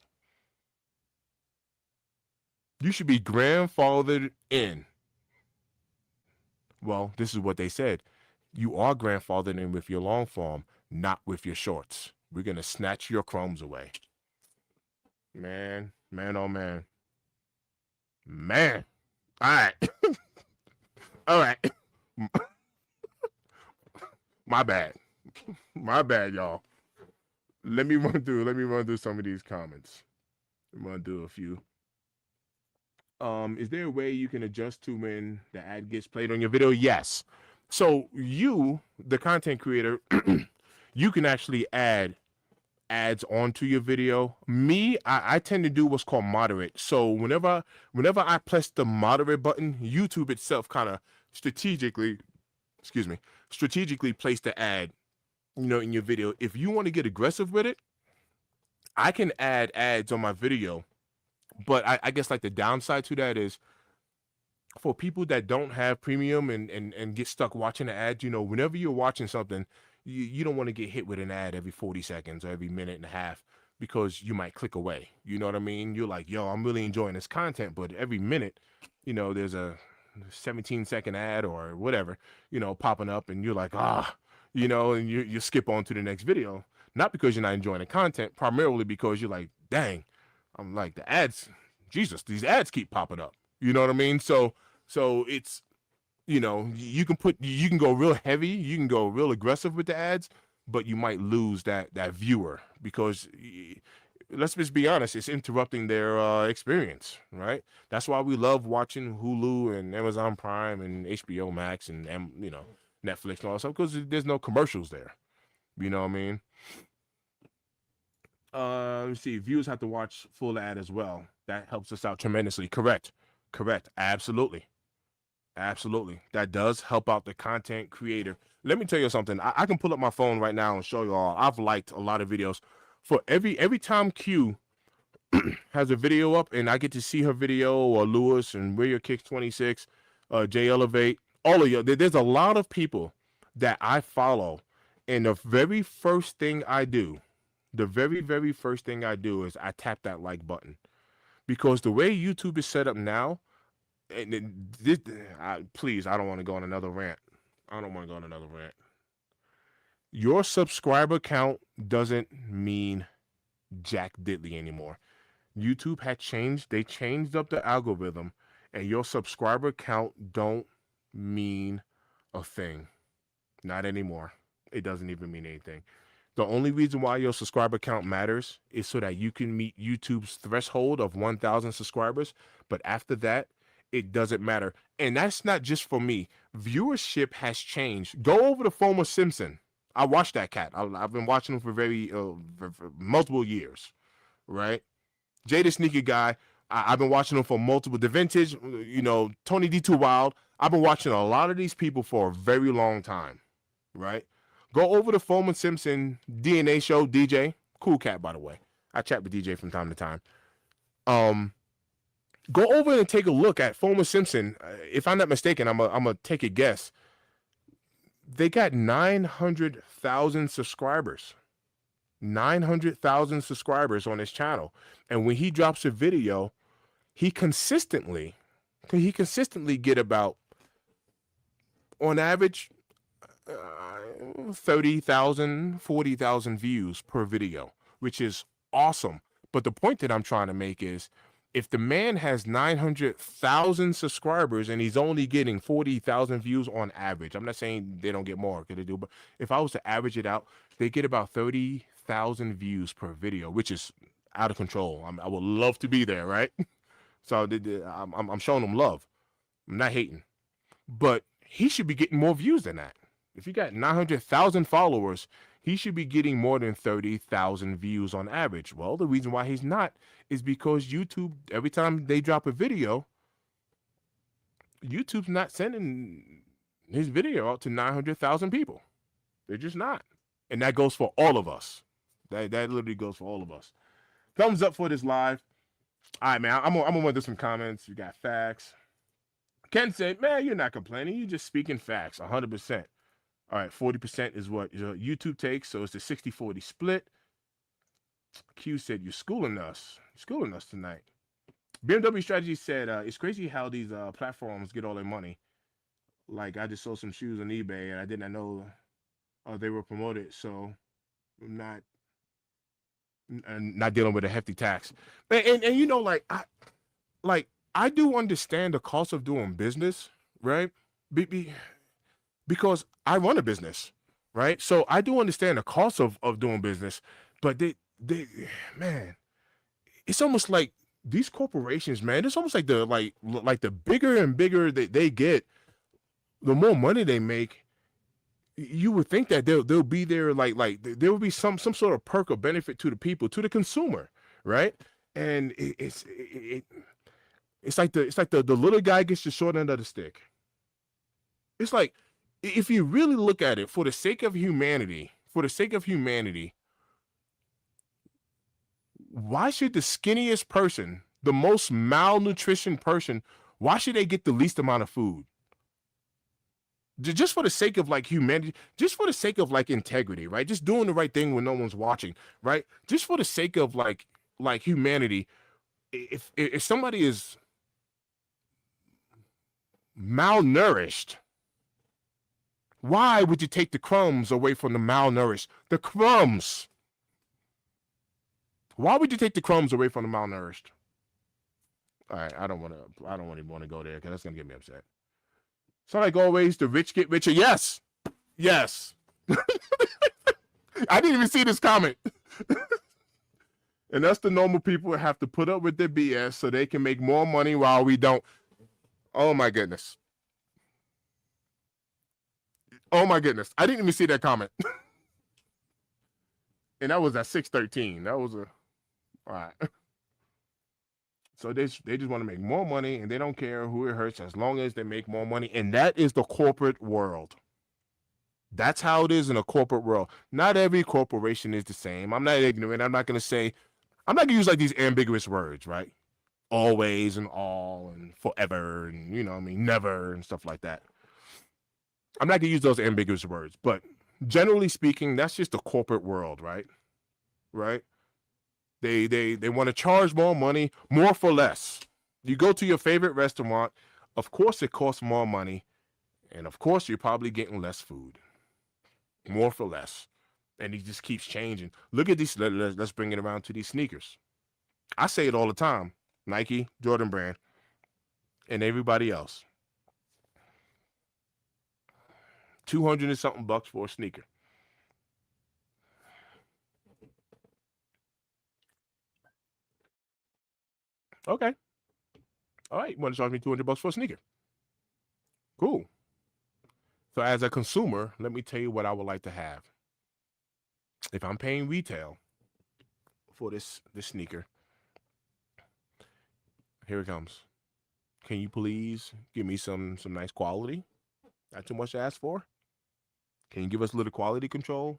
You should be grandfathered in. Well, this is what they said. You are grandfathered in with your long form, not with your shorts. We're going to snatch your crumbs away. Man, man, oh man. Man. All right. All right. My bad. My bad, y'all. Let me run through some of these comments. I'm gonna do a few. Is there a way you can adjust to when the ad gets played on your video? Yes. So you, the content creator, you can actually add ads onto your video. Me, I tend to do what's called moderate. So whenever I press the moderate button, YouTube itself kind of strategically place the ad, in your video. If you want to get aggressive with it, I can add ads on my video. But I guess like the downside to that is for people that don't have premium and get stuck watching the ads, whenever you're watching something, you don't want to get hit with an ad every 40 seconds or every minute and a half because you might click away. You know what I mean? You're like, yo, I'm really enjoying this content, but every minute, there's a 17-second ad or whatever, popping up and you're like, and you skip on to the next video. Not because you're not enjoying the content, primarily because you're like, dang, I'm like the ads, Jesus, these ads keep popping up. You know what I mean? So it's, you can go real heavy, you can go real aggressive with the ads, but you might lose that viewer because let's just be honest, it's interrupting their experience, right? That's why we love watching Hulu and Amazon Prime and HBO Max and Netflix and all that stuff because there's no commercials there. You know what I mean? Let's see. Viewers have to watch full ad as well. That helps us out tremendously. Correct. Absolutely. That does help out the content creator. Let me tell you something. I can pull up my phone right now and show you all. I've liked a lot of videos. For every time Q has a video up and I get to see her video or Lewis and Where Your Kicks 26, J Elevate, all of you. There's a lot of people that I follow, and the very first thing I do is I tap that like button because the way YouTube is set up now, and please, I don't want to go on another rant. Your subscriber count doesn't mean jack diddly anymore. YouTube had changed. They changed up the algorithm, and your subscriber count don't mean a thing. Not anymore. It doesn't even mean anything. The only reason why your subscriber count matters is so that you can meet YouTube's threshold of 1,000 subscribers. But after that, it doesn't matter. And that's not just for me. Viewership has changed. Go over to Homer Simpson. I watched that cat. I've been watching him for multiple years, right? Jay the Sneaker Guy. I've been watching him for multiple. The Vintage, Tony D2 Wild. I've been watching a lot of these people for a very long time, right? Go over to Foreman Simpson DNA show, DJ. Cool cat, by the way. I chat with DJ from time to time. Go over and take a look at Foreman Simpson. If I'm not mistaken, I'm gonna take a guess. They got 900,000 subscribers. 900,000 subscribers on his channel. And when he drops a video, he consistently get about, on average, 30,000, 40,000 views per video, which is awesome. But the point that I'm trying to make is if the man has 900,000 subscribers and he's only getting 40,000 views on average, I'm not saying they don't get more, because they do, but if I was to average it out, they get about 30,000 views per video, which is out of control. I would love to be there, right? So I'm showing them love. I'm not hating. But he should be getting more views than that. If he got 900,000 followers, he should be getting more than 30,000 views on average. Well, the reason why he's not is because YouTube, every time they drop a video, YouTube's not sending his video out to 900,000 people. They're just not. And that goes for all of us. That literally goes for all of us. Thumbs up for this live. All right, man. I'm gonna run through some comments. You got facts. Ken said, man, you're not complaining. You're just speaking facts, 100%. All right, 40% is what YouTube takes, so it's a 60-40 split. Q said, you're schooling us. You're schooling us tonight. BMW strategy said it's crazy how these platforms get all their money. Like I just sold some shoes on eBay and I did not know they were promoted, so I'm not dealing with a hefty tax. And you know, like I do understand the cost of doing business, right? Because I run a business, right? So I do understand the cost of doing business, but they man, it's almost like these corporations, man, it's almost like the bigger and bigger they get, the more money they make. You would think that they'll be there, like there will be some sort of perk or benefit to the people, to the consumer, right? And it's like the little guy gets the short end of the stick. It's like, if you really look at it, for the sake of humanity, why should the skinniest person, the most malnutrition person, why should they get the least amount of food? Just for the sake of like humanity, just for the sake of like integrity, right? Just doing the right thing when no one's watching, right? Just for the sake of like humanity. If somebody is malnourished, why would you take the crumbs away from the malnourished? The crumbs. Why would you take the crumbs away from the malnourished? All right, I don't even want to go there because that's gonna get me upset. So like always, the rich get richer. Yes, yes. I didn't even see this comment. And that's the normal people that have to put up with their BS so they can make more money while we don't. Oh my goodness. Oh my goodness. I didn't even see that comment. And that was at 6:13. That was all right. So they just want to make more money and they don't care who it hurts as long as they make more money. And that is the corporate world. That's how it is in a corporate world. Not every corporation is the same. I'm not ignorant. I'm not going to use like these ambiguous words, right? Always and all and forever and, you know what I mean, never and stuff like that. I'm not going to use those ambiguous words, but generally speaking, that's just the corporate world, right? Right? They want to charge more money, more for less. You go to your favorite restaurant, of course it costs more money, and of course you're probably getting less food. More for less. And he just keeps changing. Look at these, let's bring it around to these sneakers. I say it all the time. Nike, Jordan brand, and everybody else. 200 and something bucks for a sneaker. Okay. All right. You want to charge me 200 bucks for a sneaker? Cool. So as a consumer, let me tell you what I would like to have. If I'm paying retail for this sneaker, here it comes. Can you please give me some nice quality? Not too much to ask for. Can you give us a little quality control?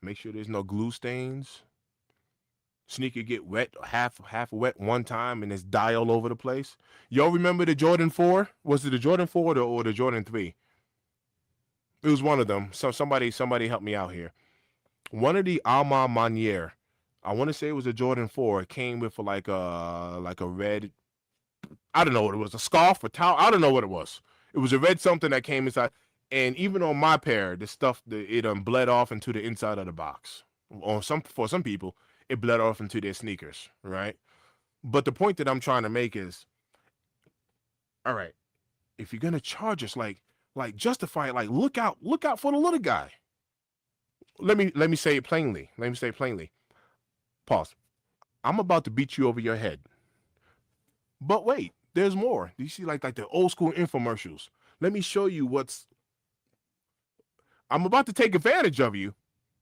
Make sure there's no glue stains. Sneaker get wet, half wet one time, and it's dye all over the place. Y'all remember the Jordan 4? Was it the Jordan 4 or the Jordan 3? It was one of them. So somebody help me out here. One of the Alma Manier, I want to say it was a Jordan 4. It came with like a red, I don't know what it was, a scarf or towel. I don't know what it was. It was a red something that came inside. And even on my pair, the stuff, it bled off into the inside of the box. For some people, it bled off into their sneakers, right? But the point that I'm trying to make is, all right, if you're gonna charge us, like justify it, like look out for the little guy. Let me say it plainly. Pause. I'm about to beat you over your head. But wait, there's more. You see, like the old school infomercials. Let me show you I'm about to take advantage of you,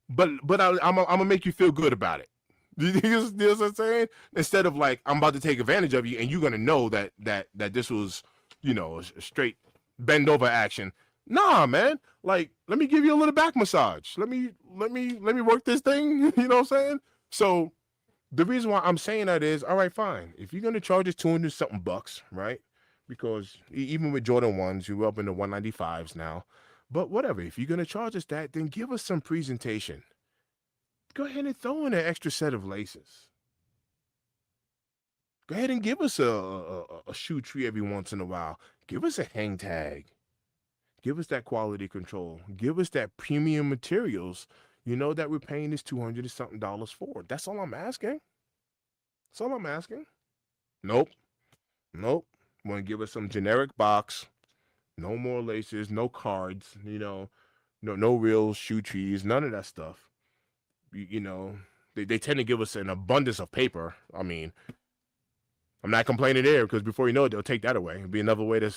but I'm gonna make you feel good about it. You know what I'm saying? Instead of like, I'm about to take advantage of you and you're gonna know that this was, you know, a straight bend over action. Nah, man. Like, let me give you a little back massage. Let me work this thing. You know what I'm saying? So the reason why I'm saying that is, all right, fine. If you're gonna charge us 200 something bucks, right? Because even with Jordan 1s, you're up in the 195s now. But whatever, if you're gonna charge us that, then give us some presentation. Go ahead and throw in an extra set of laces. Go ahead and give us a shoe tree every once in a while. Give us a hang tag. Give us that quality control. Give us that premium materials, that we're paying this $200 and something for. That's all I'm asking. That's all I'm asking. Nope. Nope. Want to give us some generic box. No more laces, no cards, no real shoe trees, none of that stuff. They tend to give us an abundance of paper. I mean, I'm not complaining there because before you know it, they'll take that away. It'll be another way to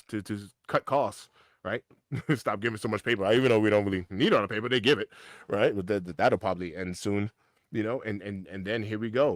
cut costs, right? Stop giving so much paper. Even though we don't really need all the paper, they give it, right? But that'll probably end soon, and then here we go,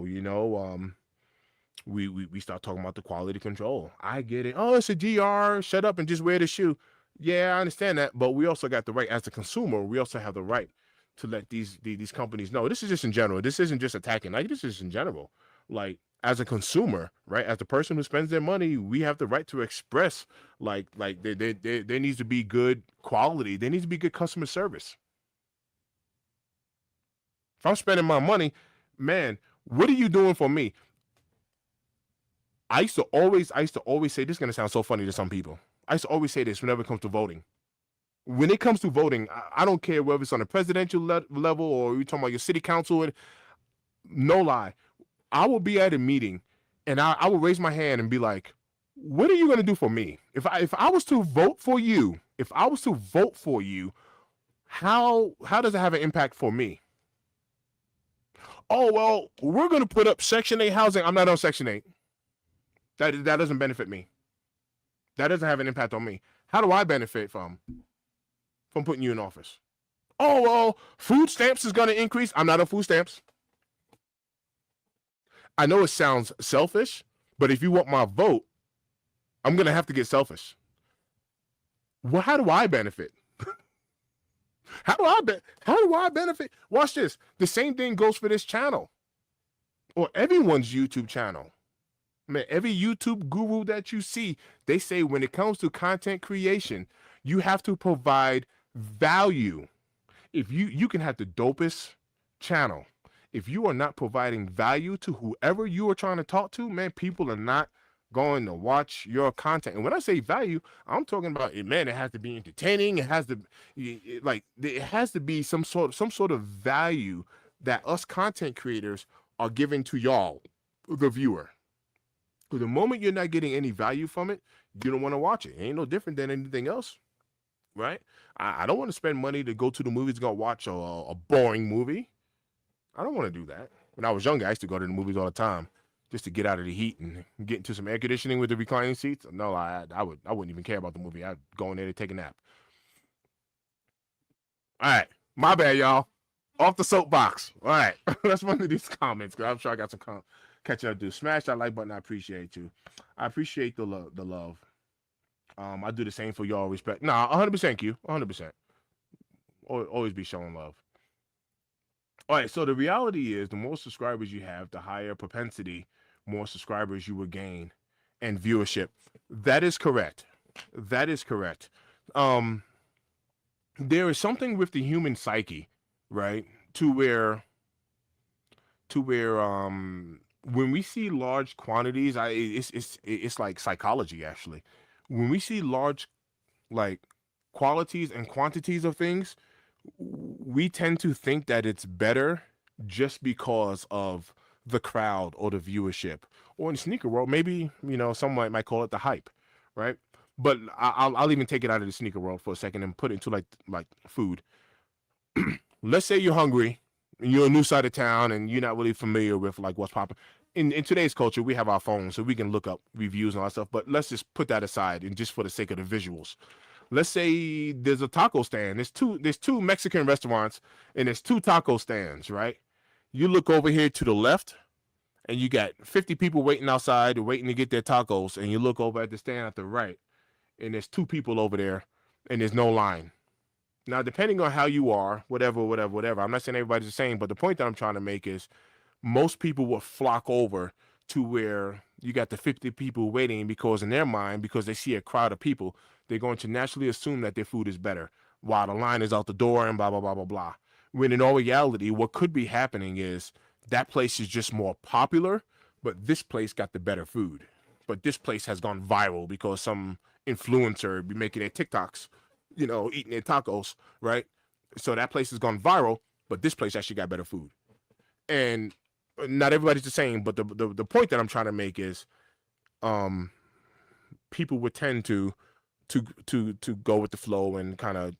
we start talking about the quality control. I get it. Oh, it's a GR. Shut up and just wear the shoe. Yeah, I understand that, but we also got the right as a consumer. We also have the right to let these companies know. This is just in general. This isn't just attacking. Like, this is in general. Like, as a consumer, right? As the person who spends their money, we have the right to express like there needs to be good quality. There needs to be good customer service. If I'm spending my money, man, what are you doing for me? I used to always say, this is gonna sound so funny to some people. I used to always say this whenever it comes to voting. When it comes to voting, I don't care whether it's on a presidential level or you're talking about your city council. No lie, I will be at a meeting and I will raise my hand and be like, what are you gonna do for me? If I was to vote for you, how does it have an impact for me? Oh, well, we're gonna put up Section 8 housing. I'm not on Section 8. That doesn't benefit me. That doesn't have an impact on me. How do I benefit from putting you in office? Oh, well, food stamps is going to increase. I'm not on food stamps. I know it sounds selfish, but if you want my vote, I'm going to have to get selfish. Well, how do I benefit? How do I benefit? Watch this. The same thing goes for this channel or everyone's YouTube channel. Man, every YouTube guru that you see, they say when it comes to content creation, you have to provide value. If you can have the dopest channel, if you are not providing value to whoever you are trying to talk to, man, people are not going to watch your content. And when I say value, I'm talking about it, man, it has to be entertaining. It has to be some sort of value that us content creators are giving to y'all, the viewer. The moment you're not getting any value from it, you don't want to watch it. It ain't no different than anything else, right? I don't want to spend money to go to the movies and go watch a boring movie. I don't want to do that. When I was younger, I used to go to the movies all the time just to get out of the heat and get into some air conditioning with the reclining seats. No, I wouldn't even care about the movie. I'd go in there to take a nap. All right, my bad, y'all. Off the soapbox. All right, let's run through these comments because I'm sure I got some catching up to do. Smash that like button. I appreciate you. I appreciate the love. I do the same for y'all. Respect. Nah, 100% Q. 100%. Always be showing love. All right. So the reality is, the more subscribers you have, the higher propensity, more subscribers you will gain, and viewership. That is correct. That is correct. There is something with the human psyche, right? To where when we see large quantities, it's like psychology actually. When we see large like qualities and quantities of things, we tend to think that it's better just because of the crowd or the viewership. Or in the sneaker world, maybe some might call it the hype, right? But I'll even take it out of the sneaker world for a second and put it into like food. Let's say you're hungry and you're a new side of town and you're not really familiar with like what's popping. In today's culture, we have our phones, so we can look up reviews and all that stuff. But let's just put that aside and just for the sake of the visuals. Let's say there's a taco stand. There's two Mexican restaurants and there's two taco stands, right? You look over here to the left and you got 50 people waiting outside, waiting to get their tacos. And you look over at the stand at the right and there's two people over there and there's no line. Now, depending on how you are, whatever, I'm not saying everybody's the same, but the point that I'm trying to make is most people will flock over to where you got the 50 people waiting because in their mind, because they see a crowd of people, they're going to naturally assume that their food is better while the line is out the door and blah, blah, blah, blah, blah. When in all reality, what could be happening is that place is just more popular, but this place got the better food. But this place has gone viral because some influencer be making their TikToks, eating their tacos, right? So that place has gone viral, but this place actually got better food. And not everybody's the same, but the point that I'm trying to make is, people would tend to go with the flow and kind of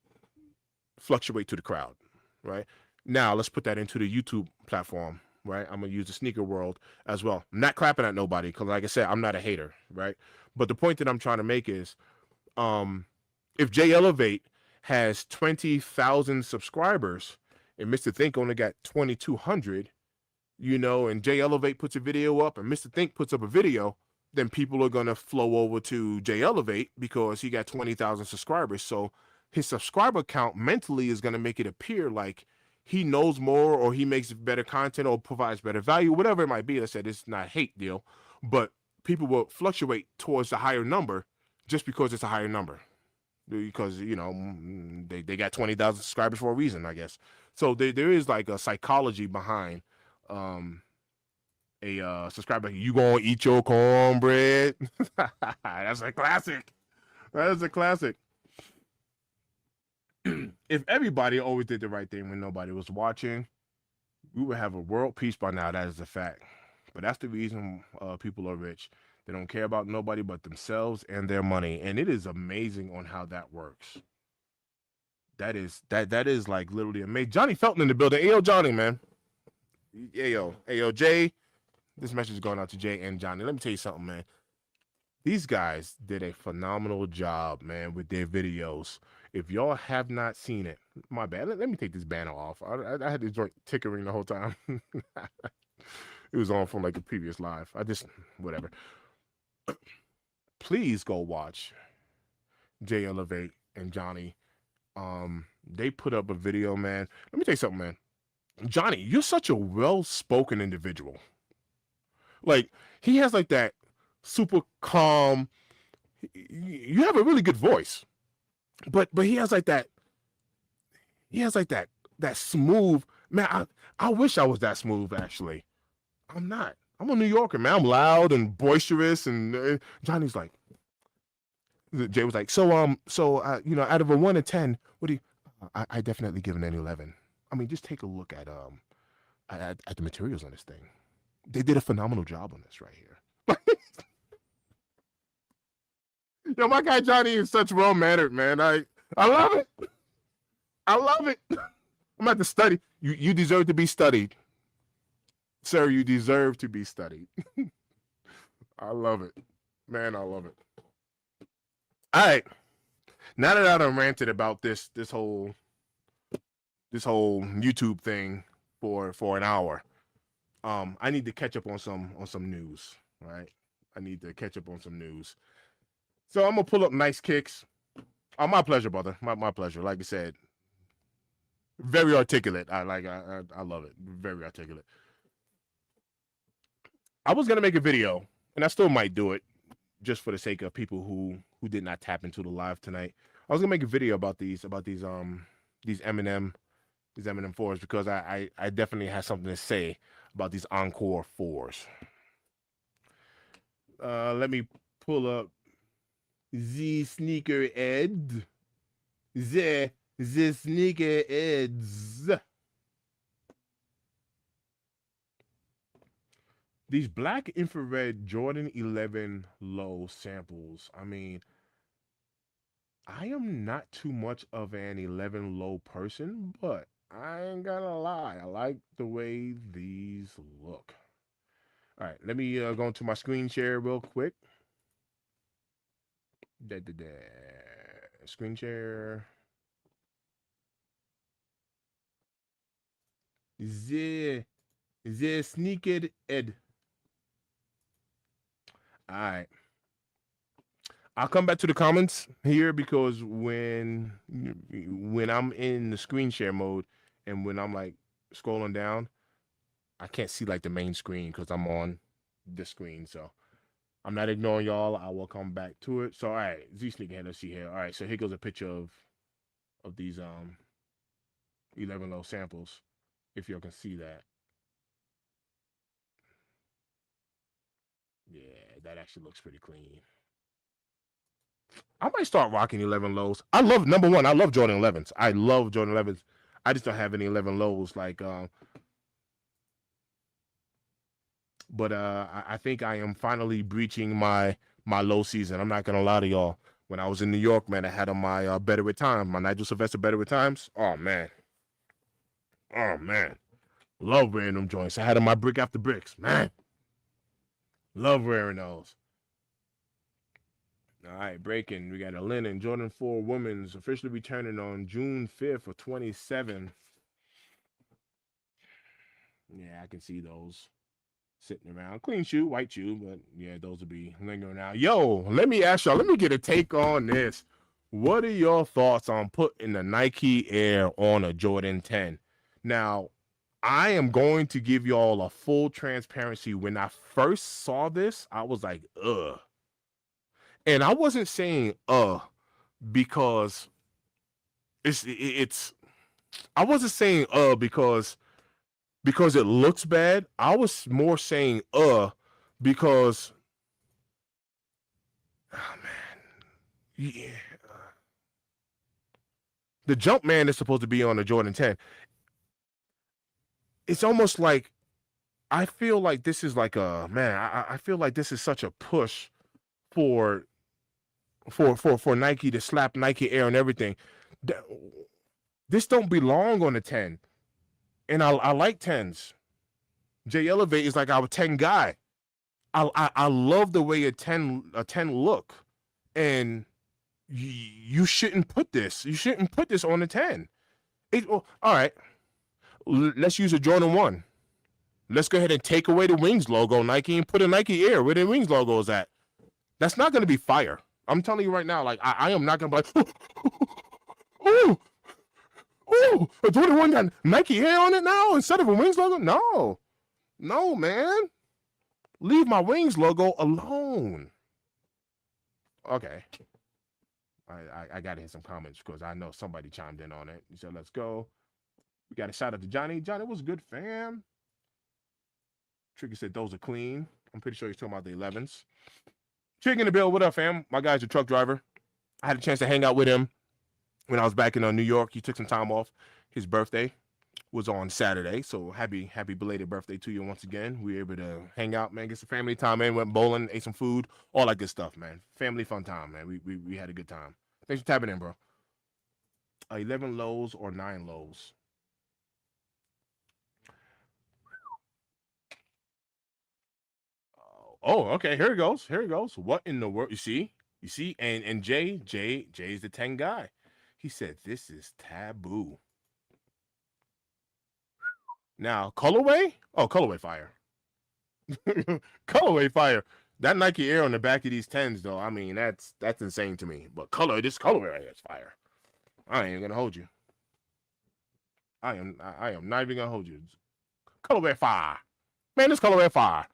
fluctuate to the crowd, right? Now let's put that into the YouTube platform, right? I'm gonna use the sneaker world as well. I'm not clapping at nobody because, like I said, I'm not a hater, right? But the point that I'm trying to make is, if J Elevate has 20,000 subscribers and Mr. Think only got 2,200, and J Elevate puts a video up and Mr. Think puts up a video, then people are gonna flow over to J Elevate because he got 20,000 subscribers. So his subscriber count mentally is gonna make it appear like he knows more, or he makes better content, or provides better value, whatever it might be. I said it's not a hate deal, but people will fluctuate towards the higher number just because it's a higher number. Because they got 20,000 subscribers for a reason, I guess. So there is like a psychology behind a subscriber. You gonna eat your cornbread? That's a classic. That is a classic. If everybody always did the right thing when nobody was watching, we would have a world peace by now. That is a fact. But that's the reason people are rich. They don't care about nobody but themselves and their money. And it is amazing on how that works. That is like literally amazing. Johnny Felton in the building. Hey, yo, Johnny, man. Hey, yo, Jay. This message is going out to Jay and Johnny. Let me tell you something, man. These guys did a phenomenal job, man, with their videos. If y'all have not seen it, my bad. Let me take this banner off. I had this joint tickering the whole time. It was on from like a previous live. Whatever. Please go watch Jay Elevate and Johnny. They put up a video, man. Let me tell you something, man. Johnny, you're such a well-spoken individual. Like, he has like that super calm. You have a really good voice, but he has like that. He has like that smooth, man. I wish I was that smooth. Actually, I'm not. I'm a New Yorker, man. I'm loud and boisterous, and Johnny's like. Jay was like, so out of a 1 to 10, what do you? I definitely give it an 11. I mean, just take a look at the materials on this thing. They did a phenomenal job on this right here. Yo, my guy Johnny is such well-mannered, man. I love it. I love it. I'm about to study. You deserve to be studied. Sir, you deserve to be studied. I love it. Man, I love it. All right. Now that I done ranted about this whole YouTube thing for an hour, I need to catch up on some news, right? I need to catch up on some news. So I'm gonna pull up Nice Kicks. Oh, my pleasure, brother. My pleasure. Like I said, very articulate. I love it. Very articulate. I was gonna make a video, and I still might do it, just for the sake of people who did not tap into the live tonight. I was gonna make a video about these M&M 4s, because I definitely have something to say about these Encore 4s. Let me pull up the sneaker ed. The sneaker eds. These black infrared Jordan 11 low samples. I mean, I am not too much of an 11 low person, but I ain't gonna lie. I like the way these look. All right, let me go into my screen share real quick. Screen share. The sneaker ed. All right. I'll come back to the comments here, because when I'm in the screen share mode and when I'm like scrolling down, I can't see like the main screen because I'm on the screen. So I'm not ignoring y'all. I will come back to it. So all right, Z Sneakerhead, let's see here. All right, so here goes a picture of these 11 low samples, if y'all can see that. Yeah, that actually looks pretty clean. I might start rocking 11 lows. I love number one. I love Jordan 11s. I love Jordan 11s. I just don't have any 11 lows. But I think I am finally breaching my low season. I'm not gonna lie to y'all. When I was in New York, man, I had on my Better with Time, my Nigel Sylvester Better with Times. Oh man, love wearing them joints. I had on my brick after bricks, man. Love wearing those. All right, breaking. We got a linen Jordan 4 women's officially returning on June 5th of 27. Yeah, I can see those sitting around. Clean shoe, white shoe, but yeah, those will be lingering out. Yo, let me ask y'all, let me get a take on this. What are your thoughts on putting the Nike Air on a Jordan 10? Now, I am going to give y'all a full transparency. When I first saw this, I was like, ugh. And I wasn't saying because it's I wasn't saying because it looks bad. I was more saying because oh man. Yeah. The jump man is supposed to be on the Jordan 10. It's almost like I feel like this is like a man, I feel like this is such a push for Nike to slap Nike Air and everything. This don't belong on the 10. And I like 10s. Jay Elevate is like our 10 guy. I love the way a 10 look. And you shouldn't put this. You shouldn't put this on the 10. All right. Let's use a Jordan 1. Let's go ahead and take away the Wings logo, Nike, and put a Nike Air where the Wings logo is at. That's not going to be fire. I'm telling you right now, like, I am not going to be like, oh, a Jordan 1 got Nike Air on it now instead of a Wings logo? No, man. Leave my Wings logo alone. Okay. I got to hit some comments because I know somebody chimed in on it. He said, let's go. We got a shout out to Johnny. Johnny was good, fam. Tricky said those are clean. I'm pretty sure he's talking about the 11s. Chicken in the bill. What up, fam? My guy's a truck driver. I had a chance to hang out with him when I was back in New York. He took some time off. His birthday was on Saturday. So happy belated birthday to you once again. We were able to hang out, man, get some family time in, went bowling, ate some food, all that good stuff, man. Family fun time, man. We had a good time. Thanks for tapping in, bro. 11 lows or 9 lows? Oh, okay. Here it goes. What in the world? You see? And Jay's the 10 guy. He said this is taboo. Now, colorway? Oh, colorway fire. Colorway fire. That Nike Air on the back of these 10s, though, I mean, that's insane to me. But this colorway right here is fire. I ain't gonna hold you. I am not even gonna hold you. Colorway fire. Man, this colorway fire.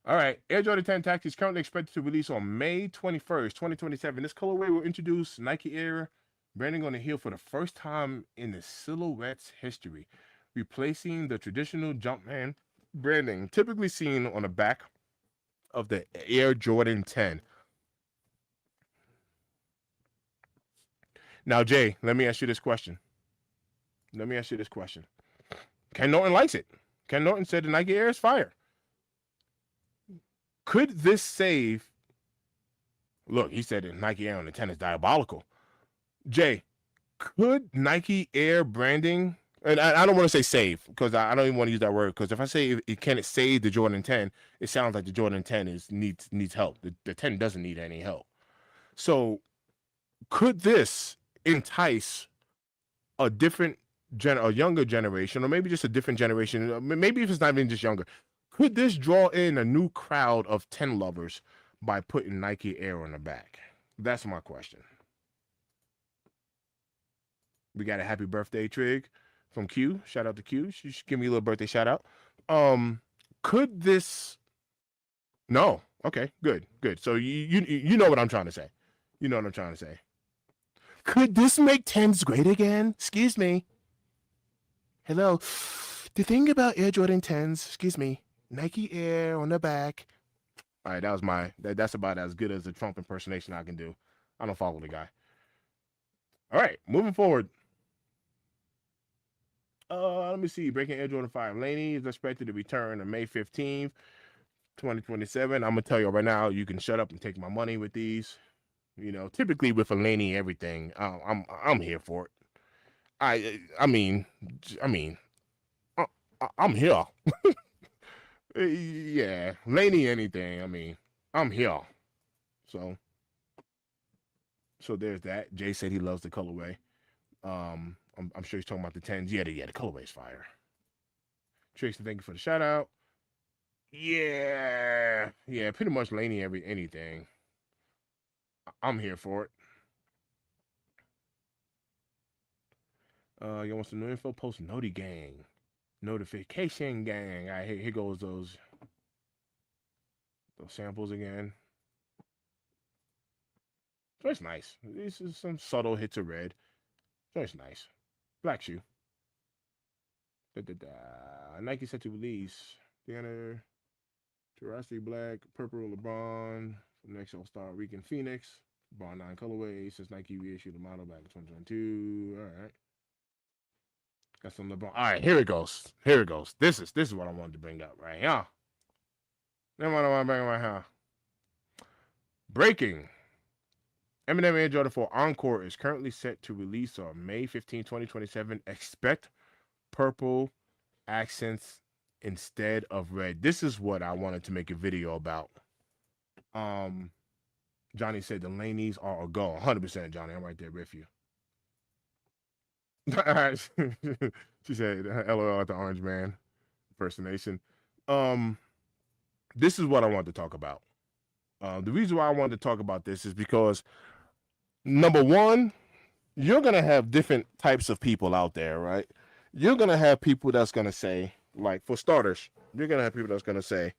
All right, Air Jordan 10 Taxi is currently expected to release on May 21st, 2027. This colorway will introduce Nike Air branding on the heel for the first time in the silhouette's history, replacing the traditional Jumpman branding typically seen on the back of the Air Jordan 10. Now, Jay, let me ask you this question. Ken Norton likes it. Ken Norton said the Nike Air is fire. Could this save? Look, he said that Nike Air on the 10 is diabolical. Jay, could Nike Air branding, and I don't want to say save because I don't even want to use that word, because if I say can it save the Jordan 10, it sounds like the Jordan 10 needs help. The 10 doesn't need any help. So could this entice a younger generation, or maybe just a different generation, maybe if it's not even just younger, could this draw in a new crowd of 10 lovers by putting Nike Air on the back? That's my question. We got a happy birthday trig from Q. Shout out to Q. She should give me a little birthday shout out. Could this? No. Okay. Good. So you know what I'm trying to say. Could this make 10s great again? Excuse me. Hello. The thing about Air Jordan 10s, excuse me, Nike Air on the back. All right, that was that's about as good as a Trump impersonation I can do. I don't follow the guy. All right, moving forward. Let me see. Breaking Air Jordan 5 Laney is expected to return on May 15th, 2027. I'm gonna tell you right now, you can shut up and take my money with these. Typically with a Laney everything, I'm here for it. I mean, I mean, I'm here. Yeah, Laney anything. I mean, I'm here. So there's that. Jay said he loves the colorway. I'm sure he's talking about the 10s. Yeah, the colorway's fire. Tracy, thank you for the shout out. Yeah, pretty much Laney anything. I'm here for it. You want some new info? Post Noti Gang. Notification Gang. All right, here goes those samples again. So it's nice. This is some subtle hits of red. So it's nice. Black shoe. Nike set to release Diana, Jurassic Black, Purple LeBron, from next All-Star Rican Phoenix, LeBron 9 colorway, since Nike reissued the model back in 2022. All right. Got some LeBron. All right, here it goes. This is what I wanted to bring up right here. Then what I want to bring up right here. Breaking. Eminem Air Jordan 4 Encore is currently set to release on May 15, 2027. Expect purple accents instead of red. This is what I wanted to make a video about. Johnny said the Laneys are a go. 100%, Johnny. I'm right there with you. She said, LOL at the Orange Man impersonation. This is what I wanted to talk about. The reason why I wanted to talk about this is because, number one, you're going to have different types of people out there, right? You're going to have people that's going to say, like, for starters, you're going to have people that's going to say,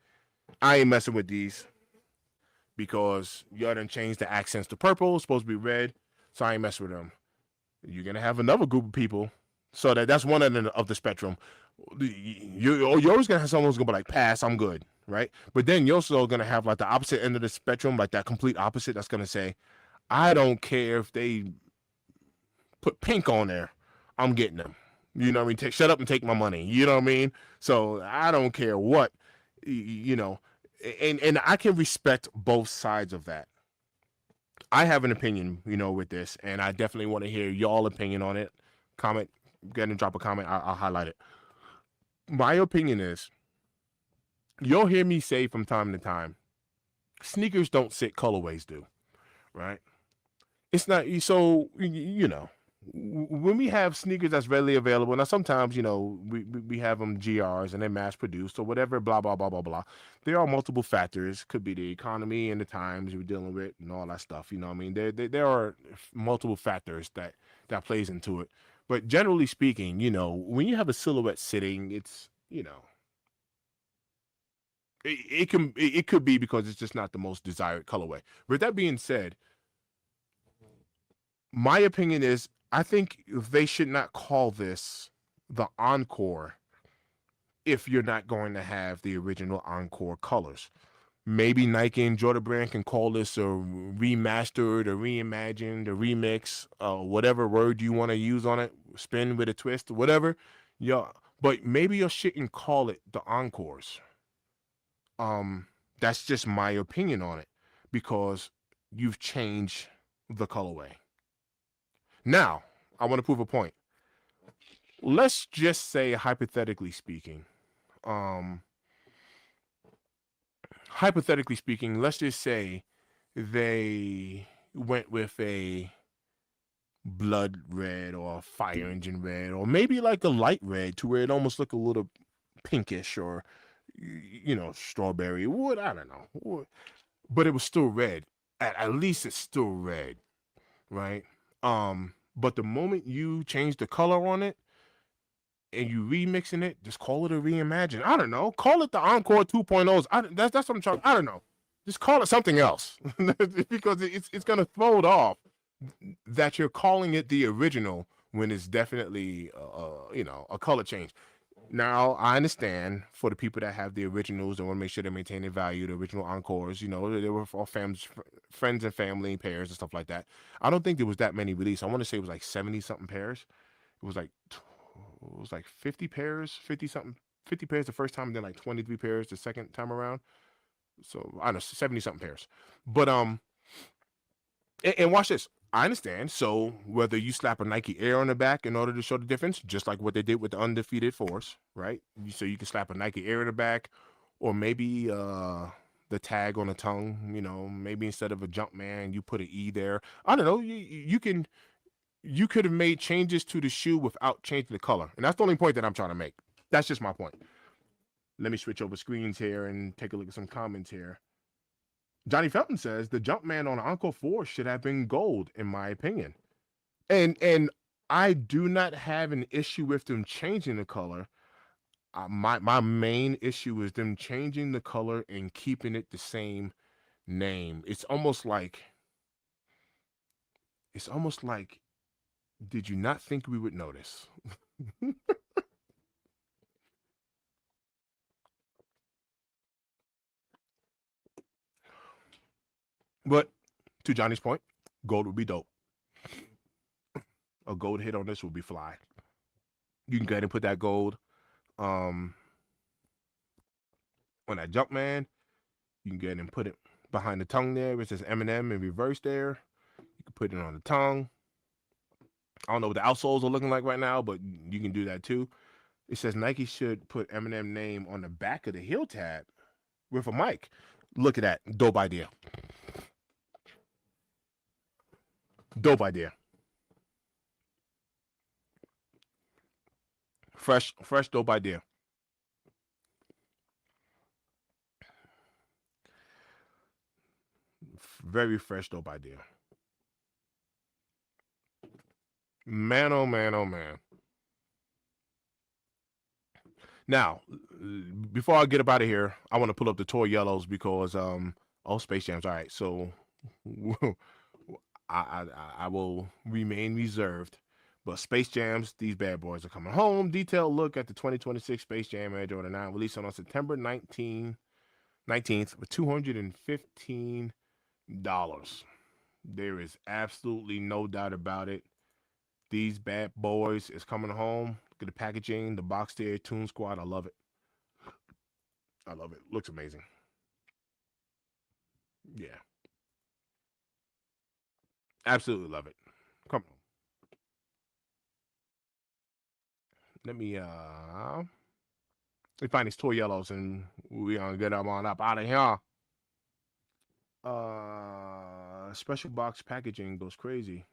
I ain't messing with these because y'all done changed the accents to purple. It's supposed to be red, so I ain't messing with them. You're going to have another group of people. So that's one end of the spectrum. You're always going to have someone who's going to be like, pass, I'm good, right? But then you're also going to have like the opposite end of the spectrum, like that complete opposite that's going to say, I don't care if they put pink on there. I'm getting them. You know what I mean? Shut up and take my money. You know what I mean? So I don't care what, and I can respect both sides of that. I have an opinion, with this, and I definitely want to hear y'all opinion on it. Comment, go ahead and drop a comment. I'll highlight it. My opinion is, you'll hear me say from time to time, sneakers don't sit, colorways do, right? It's not, so, when we have sneakers that's readily available, now sometimes, we have them GRs and they're mass produced or whatever, blah, blah, blah, blah, blah. There are multiple factors. Could be the economy and the times we're dealing with and all that stuff. You know what I mean? There are multiple factors that plays into it. But generally speaking, when you have a silhouette sitting, it's, it could be because it's just not the most desired colorway. With that being said, my opinion is, I think they should not call this the Encore if you're not going to have the original Encore colors. Maybe Nike and Jordan Brand can call this a remastered, a reimagined, a remix, whatever word you want to use on it, spin with a twist, whatever. Yeah, but maybe you shouldn't call it the Encores. That's just my opinion on it, because you've changed the colorway. Now, I want to prove a point. Let's just say, hypothetically speaking, let's just say they went with a blood red or a fire engine red, or maybe like a light red to where it almost looked a little pinkish, or, strawberry wood. I don't know. But it was still red. At least it's still red, right? But the moment you change the color on it and you remixing it, just call it a reimagine. I don't know. Call it the Encore 2.0s. That's what I'm trying. I don't know. Just call it something else because it's gonna throw it off that you're calling it the original when it's definitely a color change. Now, I understand for the people that have the originals and want to make sure they maintain their value, the original Encores, they were for all friends and family pairs and stuff like that. I don't think there was that many released. I want to say it was like 70 something pairs. It was like 50 pairs, 50 something, 50 pairs the first time, and then like 23 pairs the second time around. So I don't know, 70 something pairs. But and watch this. I understand. So whether you slap a Nike Air on the back in order to show the difference, just like what they did with the undefeated Force, right? So you can slap a Nike Air in the back, or maybe the tag on the tongue. Maybe instead of a Jumpman, you put an E there. I don't know. You could have made changes to the shoe without changing the color, and that's the only point that I'm trying to make. That's just my point. Let me switch over screens here and take a look at some comments here. Johnny Felton says the Jumpman on Encore 4 should have been gold, in my opinion. And I do not have an issue with them changing the color. My main issue is them changing the color and keeping it the same name. It's almost like, did you not think we would notice? But to Johnny's point, gold would be dope. A gold hit on this would be fly. You can go ahead and put that gold on that Jumpman. You can go ahead and put it behind the tongue there. It says Eminem in reverse there. You can put it on the tongue. I don't know what the outsoles are looking like right now, but you can do that too. It says Nike should put Eminem name on the back of the heel tab with a mic. Look at that. Dope idea. Dope idea. Fresh, dope idea. Very fresh, dope idea. Man, oh man, oh man. Now, before I get up out of here, I want to pull up the toy yellows because Space Jams. All right, so I will remain reserved. But Space Jams, these bad boys are coming home. Detailed look at the 2026 Space Jam Air Jordan 9, released on September 19th for $215. There is absolutely no doubt about it. These bad boys is coming home. Look at the packaging, the box there, Toon Squad. I love it. I love it. Looks amazing. Yeah. Absolutely love it. Come on. Let me find these toy yellows and we gonna get them on up out of here. Special box packaging goes crazy.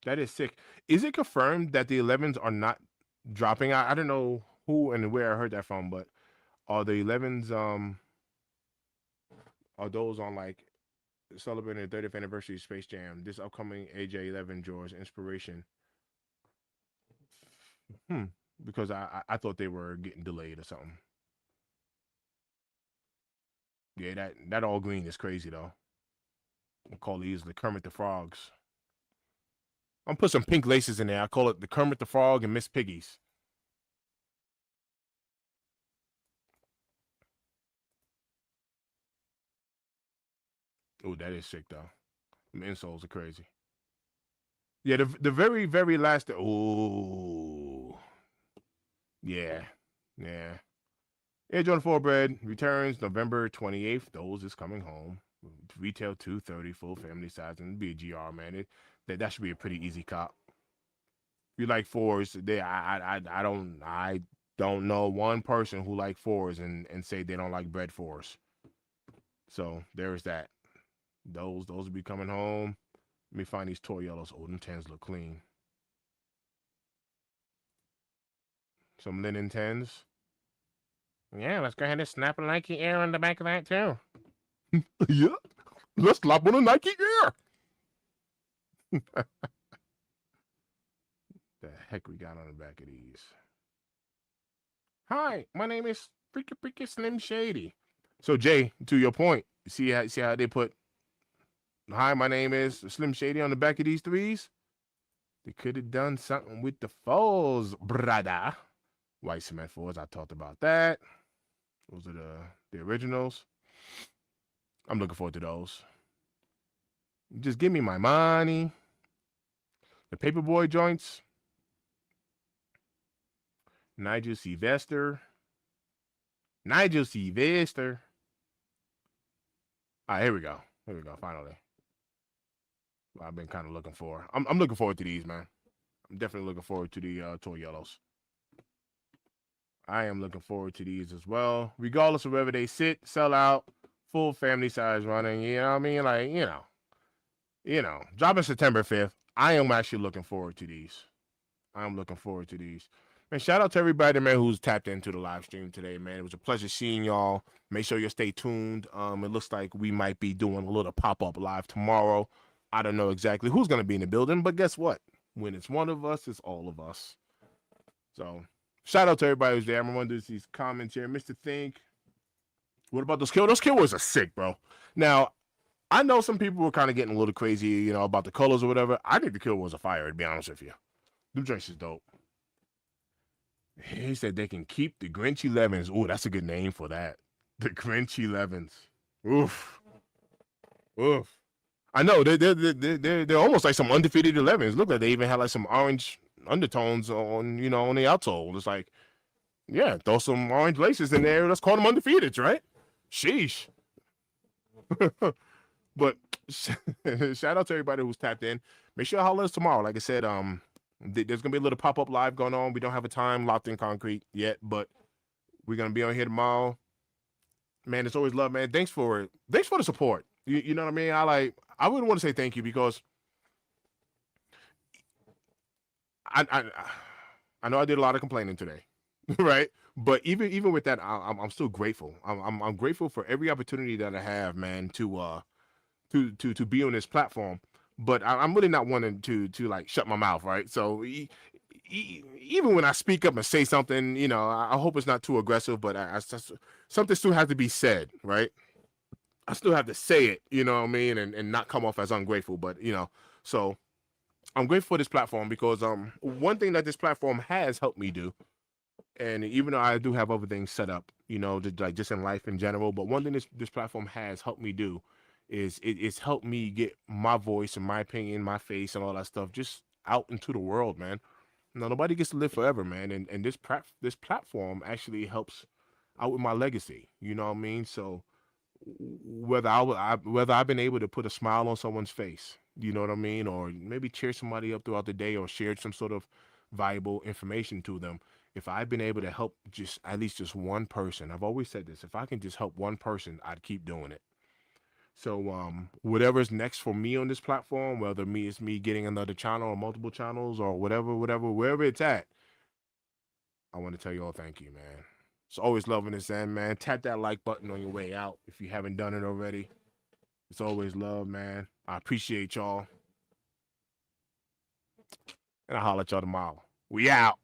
That is sick. Is it confirmed that the 11s are not dropping? I don't know who and where I heard that from, but are the 11s are those on like celebrating the 30th anniversary of Space Jam? This upcoming AJ11 George inspiration. Because I thought they were getting delayed or something. Yeah, that all green is crazy though. We'll call these the Kermit the Frogs. I'm gonna put some pink laces in there. I call it the Kermit the Frog and Miss Piggies. Oh, that is sick though. The insoles are crazy. Yeah, the very, very last. Oh, yeah. Air Jordan 4 bread returns November 28th. Those is coming home. Retail $230, full family size, and be a GR, man. That should be a pretty easy cop. If you like fours, I don't know one person who like fours and say they don't like bread fours. So there's that. Those will be coming home. Let me find these toy yellows. Oh, them 10s look clean. Some linen 10s. Yeah, let's go ahead and snap a Nike Air on the back of that too. Yeah, let's slap on a Nike Air. The heck we got on the back of these? Hi, my name is Freaky Slim Shady. So Jay, to your point, see how they put Hi, my name is Slim Shady on the back of these threes. They could have done something with the fours, brother. White cement fours, I talked about that. Those are the originals. I'm looking forward to those. Just give me my money. The paperboy joints. Nigel Sylvester. Nigel Sylvester. All right, here we go. Here we go, finally. What I've been kind of looking for. I'm looking forward to these, man. I'm definitely looking forward to the toy yellows. I am looking forward to these as well. Regardless of wherever they sit, sell out, full family size running, you know what I mean? Like, dropping September 5th. I am actually looking forward to these. I'm looking forward to these. Man, shout out to everybody, man, who's tapped into the live stream today, man. It was a pleasure seeing y'all. Make sure you stay tuned. It looks like we might be doing a little pop-up live tomorrow. I don't know exactly who's going to be in the building, but guess what? When it's one of us, it's all of us. So, shout out to everybody who's there. I'm going to do these comments here. Mr. Think, what about those kill? Those kill words are sick, bro. Now, I know some people were kind of getting a little crazy, about the colors or whatever. I think the kill words are fire, to be honest with you. Them drinks is dope. He said they can keep the Grinch 11s. Ooh, that's a good name for that. The Grinch 11s. Oof. Oof. I know they're almost like some undefeated 11s. Look like they even had like some orange undertones on on the outsole. It's like, yeah, throw some orange laces in there. Let's call them undefeated, right? Sheesh. But shout out to everybody who's tapped in. Make sure to holler us tomorrow. Like I said, there's gonna be a little pop-up live going on. We don't have a time locked in concrete yet, but we're gonna be on here tomorrow. Man, it's always love, man. Thanks for the support. You know what I mean? I wouldn't want to say thank you because I know I did a lot of complaining today, right? But even with that, I'm still grateful. I'm grateful for every opportunity that I have, man, to be on this platform. But I'm really not wanting to like shut my mouth, right? So even when I speak up and say something, I hope it's not too aggressive, but something still has to be said, right? I still have to say it, you know what I mean, and not come off as ungrateful. But so I'm grateful for this platform because one thing that this platform has helped me do, and even though I do have other things set up, just in life in general, but one thing this platform has helped me do is it's helped me get my voice and my opinion, my face, and all that stuff just out into the world, man. Now nobody gets to live forever, man, and this platform actually helps out with my legacy. You know what I mean? So whether whether I've been able to put a smile on someone's face, you know what I mean, or maybe cheer somebody up throughout the day, or share some sort of valuable information to them. If I've been able to help just at least just one person, I've always said this: if I can just help one person, I'd keep doing it. So whatever's next for me on this platform, whether it's me getting another channel or multiple channels or whatever, wherever it's at, I want to tell you all thank you, man. It's always loving this end, man. Tap that like button on your way out if you haven't done it already. It's always love, man. I appreciate y'all. And I'll holler at y'all tomorrow. We out.